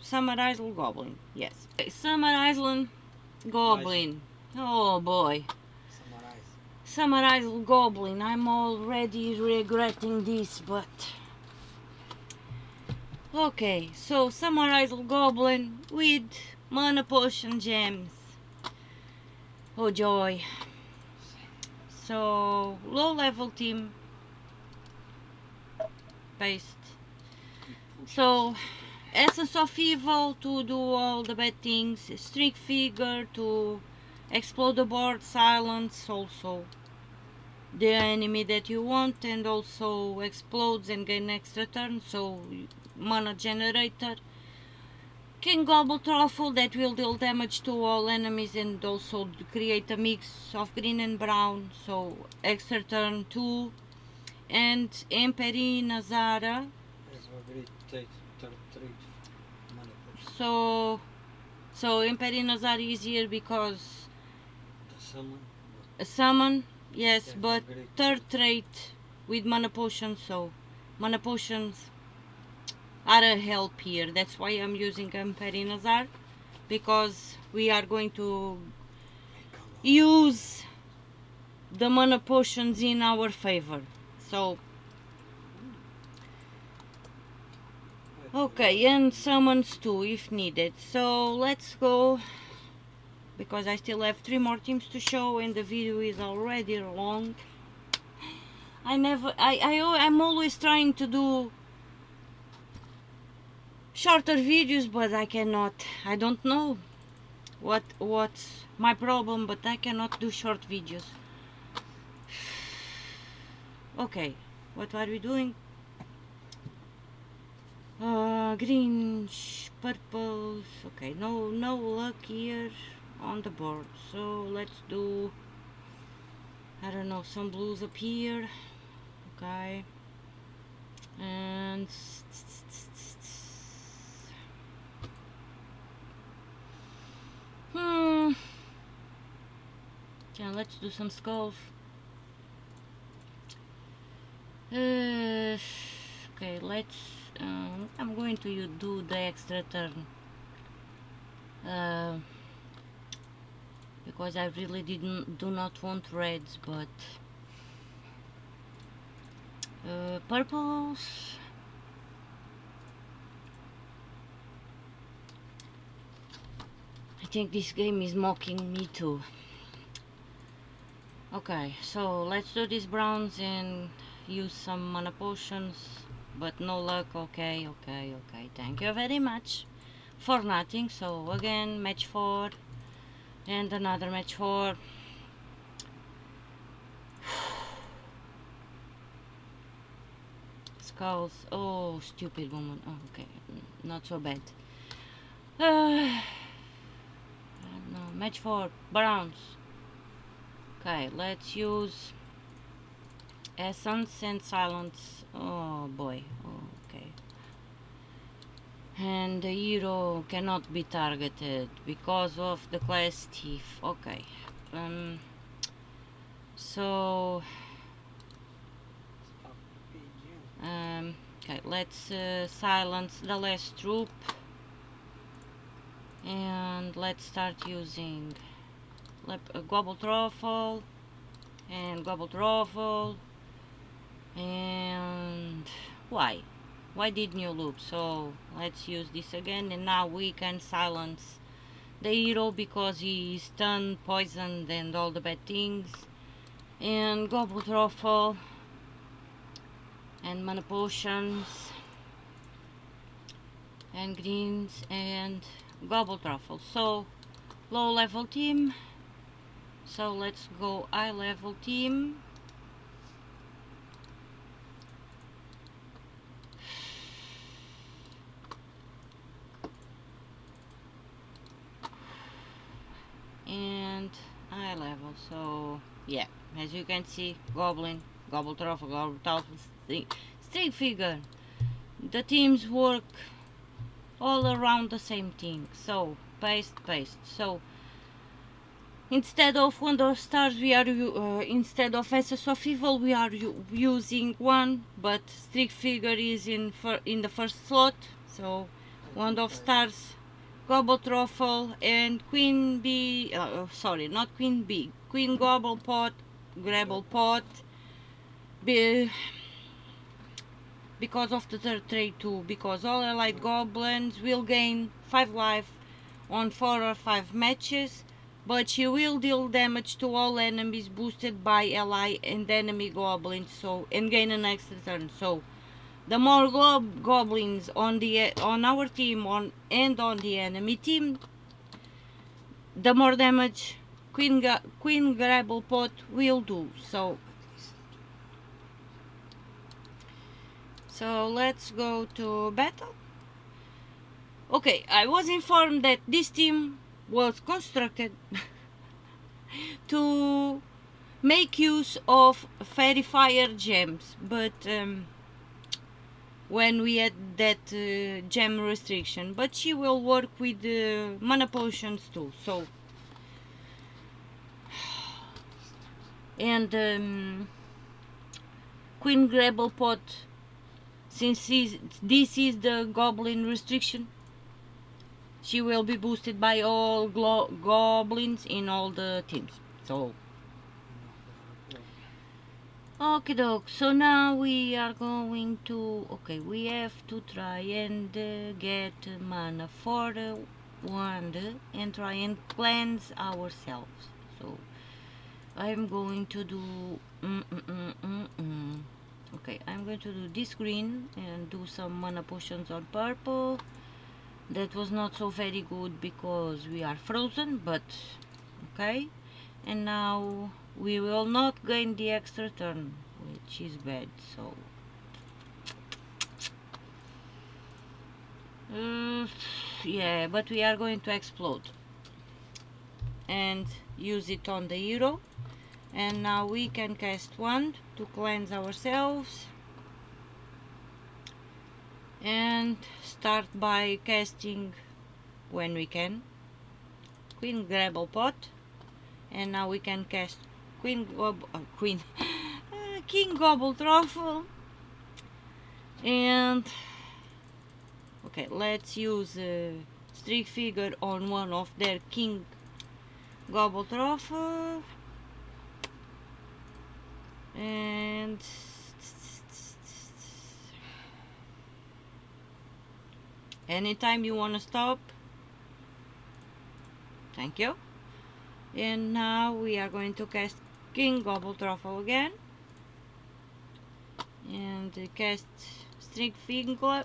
A: Summer Island Goblin, yes. Summer Island Goblin. Oh boy. Summer Island Goblin. I'm already regretting this, but Okay, so summarize Goblin with mana potion gems. Oh joy. So low level team. Paste. So Essence of Evil to do all the bad things. Streak Figure to explode the board. Silence also the enemy that you want, and also explodes and gain extra turn, so mana generator. King Gobble Truffle that will deal damage to all enemies and also create a mix of green and brown, so extra turn 2. And Emperina Zara.
B: Has a great trait, third trait mana potion.
A: So Emperina Zara is here because
B: The summon.
A: a summon, yes,
B: Yeah,
A: but
B: great
A: third trait with mana potions, so mana potions are a help here. That's why I'm using Emperina, because we are going to use the mana potions in our favor. So okay, and summons too if needed. So let's go, because I still have 3 more teams to show and the video is already long. I'm always trying to do shorter videos, but I cannot. I don't know what's my problem, but I cannot do short videos. Okay, what are we doing? Greens, purples. Okay, no luck here on the board. So let's do, I don't know, some blues up here. Okay, and yeah, let's do some skulls. Okay, let's. I'm going to do the extra turn. Because I really do not want reds, but purples. I think this game is mocking me too. Okay, so let's do these browns and use some mana potions, but no luck. Okay, thank you very much for nothing. So again, match 4 and another match 4. Skulls. Oh, stupid woman. Oh, okay, not so bad. No, match 4 browns. Okay, let's use essence and silence. Oh boy. Oh, okay. And the hero cannot be targeted because of the class thief. Okay. So okay, let's silence the last troop and let's start using Gobble Truffle and Gobble Truffle. And why didn't you loop? So let's use this again, and now we can silence the hero because he is stunned, poisoned and all the bad things. And Gobble Truffle and mana potions and greens and Gobble Truffle. So low level team, so let's go high level team. And high level. So yeah, as you can see, Goblin, Gobble Truffle, Gobble Truffle, Streak Figure. The teams work all around the same thing. So paste. So instead of Wonder Stars, we are instead of Essence of Evil, we are using 1, but Streak Figure is in the first slot. So Wand of Stars, Gobble Truffle, and Queen Bee. Sorry, not Queen Bee. Queen Gobble Pot, Grabble Pot, because of the third trait too, because all allied goblins will gain 5 life on 4 or 5 matches, but she will deal damage to all enemies boosted by ally and enemy goblins, so and gain an extra turn. So the more goblins on our team and on the enemy team, the more damage Queen Grapplepot will do. So let's go to battle. Okay, I was informed that this team was constructed to make use of fairy fire gems, but when we had that gem restriction, but she will work with mana potions too. So and Queen Grapplepot, since this is the goblin restriction, she will be boosted by all goblins in all the teams. So okay doke, so now we are going to, okay, we have to try and get mana for the wand and try and cleanse ourselves. So I'm going to do okay, I'm going to do this green and do some mana potions on purple. That was not so very good because we are frozen, but okay. And now we will not gain the extra turn, which is bad. So yeah, but we are going to explode and use it on the hero. And now we can cast wand to cleanse ourselves and start by casting, when we can, Queen Grapplepot. And now we can cast King Gobble Truffle. And okay, let's use Streak Figure on one of their King Gobble Truffle. And anytime you want to stop, thank you. And now we are going to cast King Gobble Truffle again and cast String Fiddler.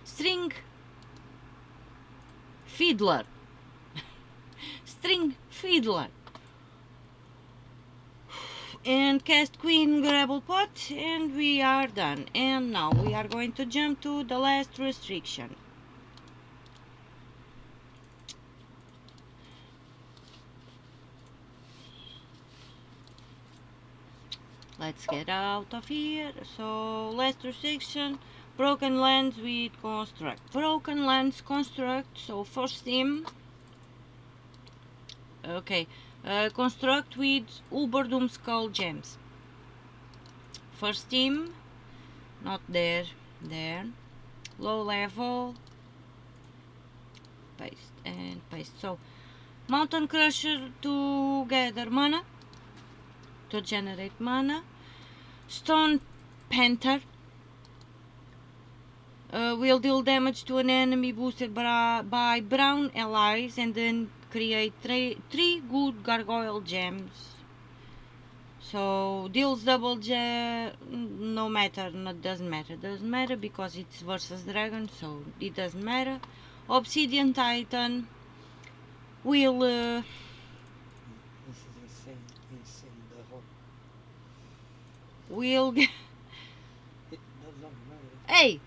A: String Fiddler. String Fiddler. And cast Queen Grapplepot, and we are done. And now we are going to jump to the last restriction. Let's get out of here. So last restriction, broken lands with construct. Broken lands construct. So first team, okay, construct with Uberdoom Skull gems. First team, not there, there. Low level, paste and paste. So Mountain Crusher to gather mana, to generate mana. Stone Panther will deal damage to an enemy boosted by brown allies and then create three good gargoyle gems. So deals double gem, no matter, doesn't matter because it's versus dragon, so it doesn't matter. Obsidian Titan will
B: This is insane the whole.
A: will
B: It doesn't matter.
A: hey,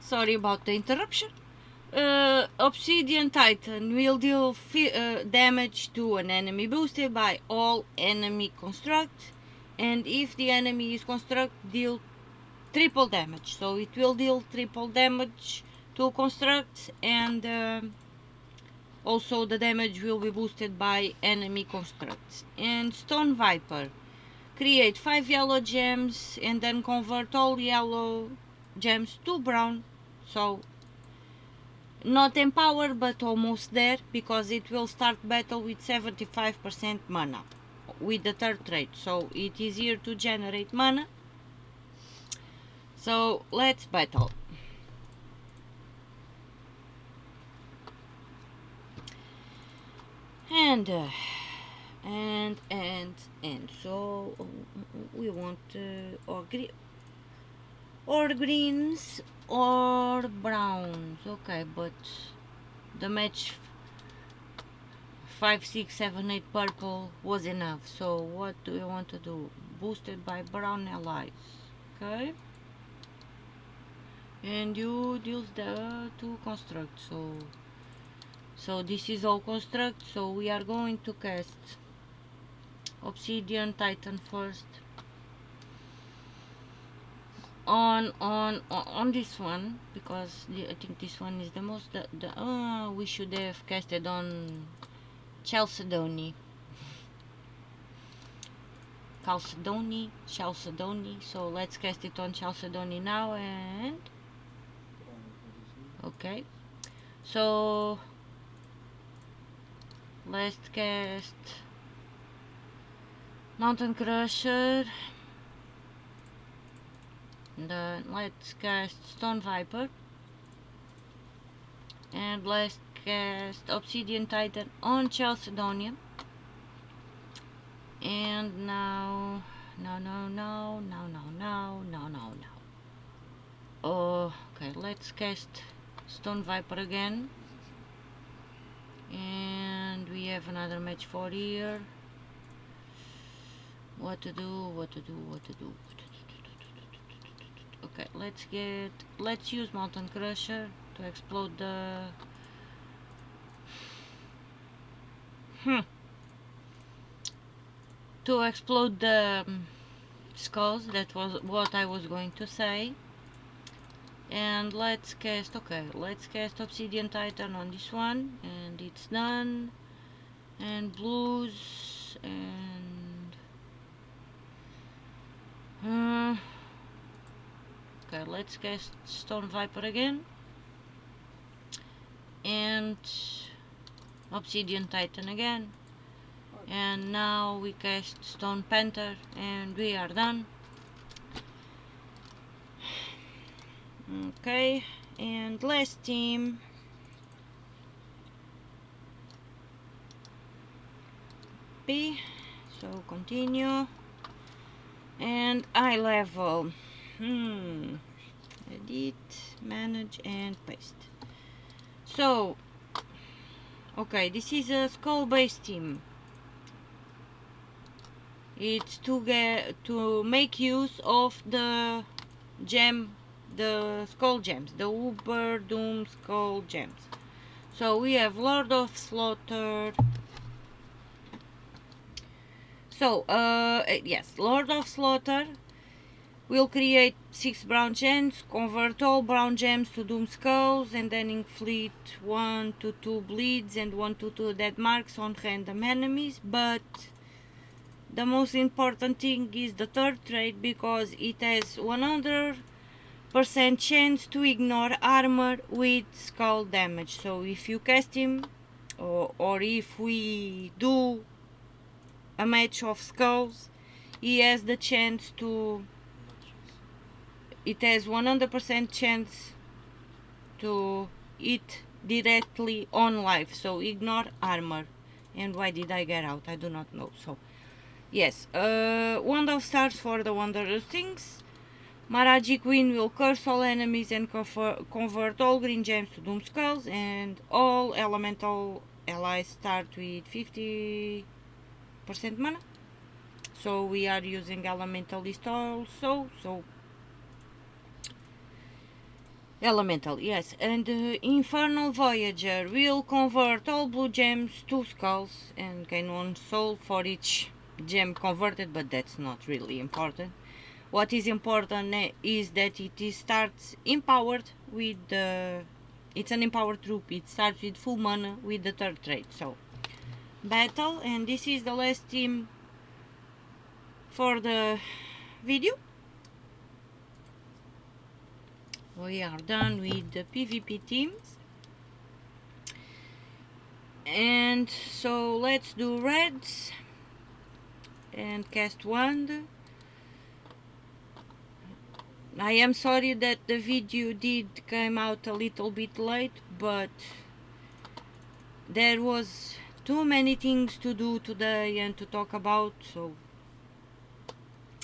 A: sorry about the interruption. Obsidian Titan will deal damage to an enemy boosted by all enemy construct, and if the enemy is construct, deal triple damage. So it will deal triple damage to construct, and also the damage will be boosted by enemy constructs. And Stone Viper, create 5 yellow gems and then convert all yellow gems to brown. So not empowered but almost there, because it will start battle with 75% mana. with the third trait, so it is easier to generate mana. So let's battle. And so we want or greens or browns. Okay, but the match 5, 6, 7, 8 purple was enough. So what do we want to do? Boosted by brown allies. Okay. And you deals the 2 construct. So this is all construct. So we are going to cast Obsidian Titan first on this one, because I think this one is the most we should have casted on Chalcedony. So let's cast it on Chalcedony now. And okay, so let's cast Mountain Crusher. Then let's cast Stone Viper, and let's cast Obsidian Titan on Chalcedonian. And now, no. Okay, let's cast Stone Viper again. And we have another match for here. What to do? Okay, let's use Mountain Crusher to explode the skulls. That was what I was going to say. And let's cast Obsidian Titan on this one, and it's done. And blues, and okay, let's cast Stone Viper again, and Obsidian Titan again, and now we cast Stone Panther, and we are done. Okay, and last team. B. So continue, and I level. Edit, manage, and paste. So, okay, this is a skull-based team. It's to make use of the skull gems, the Uber Doom skull gems. So we have Lord of Slaughter. So yes, Lord of Slaughter will create 6 brown gems, convert all brown gems to doom skulls, and then inflict 1 to 2 bleeds and 1 to 2 dead marks on random enemies. But the most important thing is the third trait, because it has 100% chance to ignore armor with skull damage. So if you cast him, or if we do a match of skulls, he has the chance to, it has 100% chance to hit directly on life, so ignore armor. And why did I get out? I do not know. So yes, Wand of Stars for the wondrous things. Maraji Queen will curse all enemies and convert all green gems to doom skulls, and all elemental allies start with 50% mana. So we are using elementalist also, so elemental, yes. And Infernal Voyager will convert all blue gems to skulls and gain 1 soul for each gem converted, but that's not really important. What is important is that it starts empowered with it's an empowered troop. It starts with full mana with the third trait. So battle, and this is the last team for the video. We are done with the PvP teams, and so let's do reds. and cast wand. I am sorry that the video did come out a little bit late, but there was too many things to do today and to talk about, so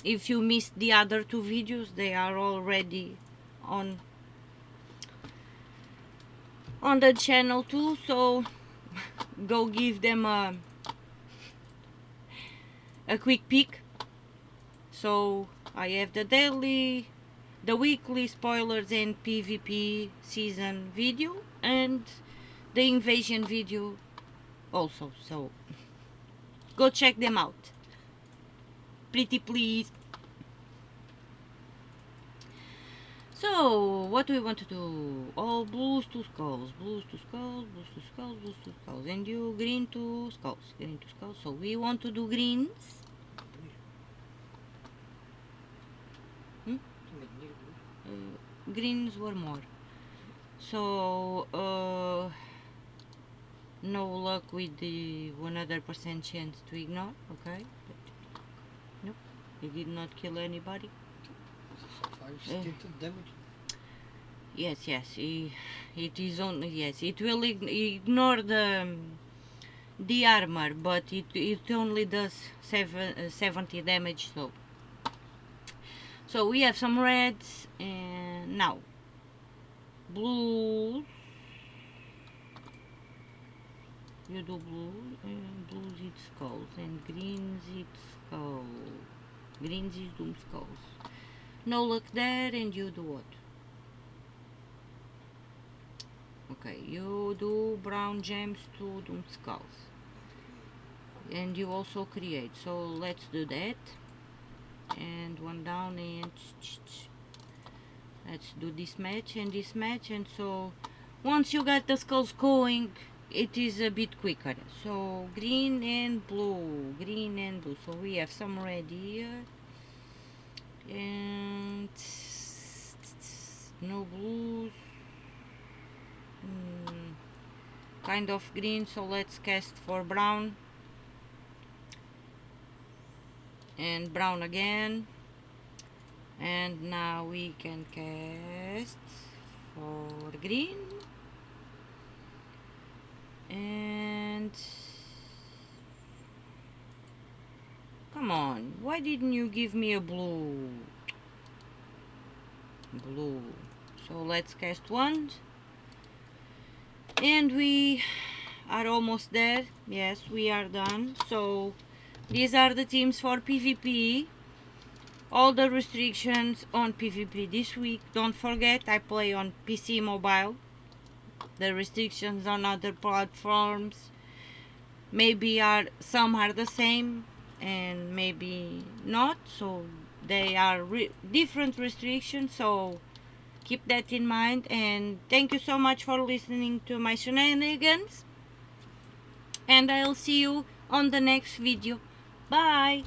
A: if you missed the other two videos, they are already on the channel too, so go give them a quick peek. So I have the daily, the weekly spoilers and PvP season video and the invasion video also, so go check them out, pretty please. So what do we want to do? All blues to skulls, blues to skulls, blues to skulls, blues to skulls, and you green to skulls, green to skulls. So we want to do greens. Greens were more. So no luck with the 100% chance to ignore. Okay. Nope. He did not kill anybody.
B: 5 stinted damage.
A: Yes, it is only, yes, it will ignore the armor, but it only does 70 damage. So we have some reds, and now blues. You do blue, and blues eat skulls, and greens eat skulls. Greens is doom skulls. No luck there, and you do what? Okay, you do brown gems to doom skulls. And you also create, so let's do that. And one down, and let's do this match and this match. And so once you got the skulls going, it is a bit quicker. So green and blue, green and blue. So we have some red here, and no blues, kind of green. So let's cast for brown, and brown again, and now we can cast for green, and come on, why didn't you give me a blue? So let's cast wand, and we are almost there. Yes, we are done. So these are the teams for PvP. All the restrictions on PvP this week. Don't forget, I play on PC mobile. The restrictions on other platforms maybe some are the same and maybe not. So they are different restrictions. So keep that in mind. And thank you so much for listening to my shenanigans. And I'll see you on the next video. Bye.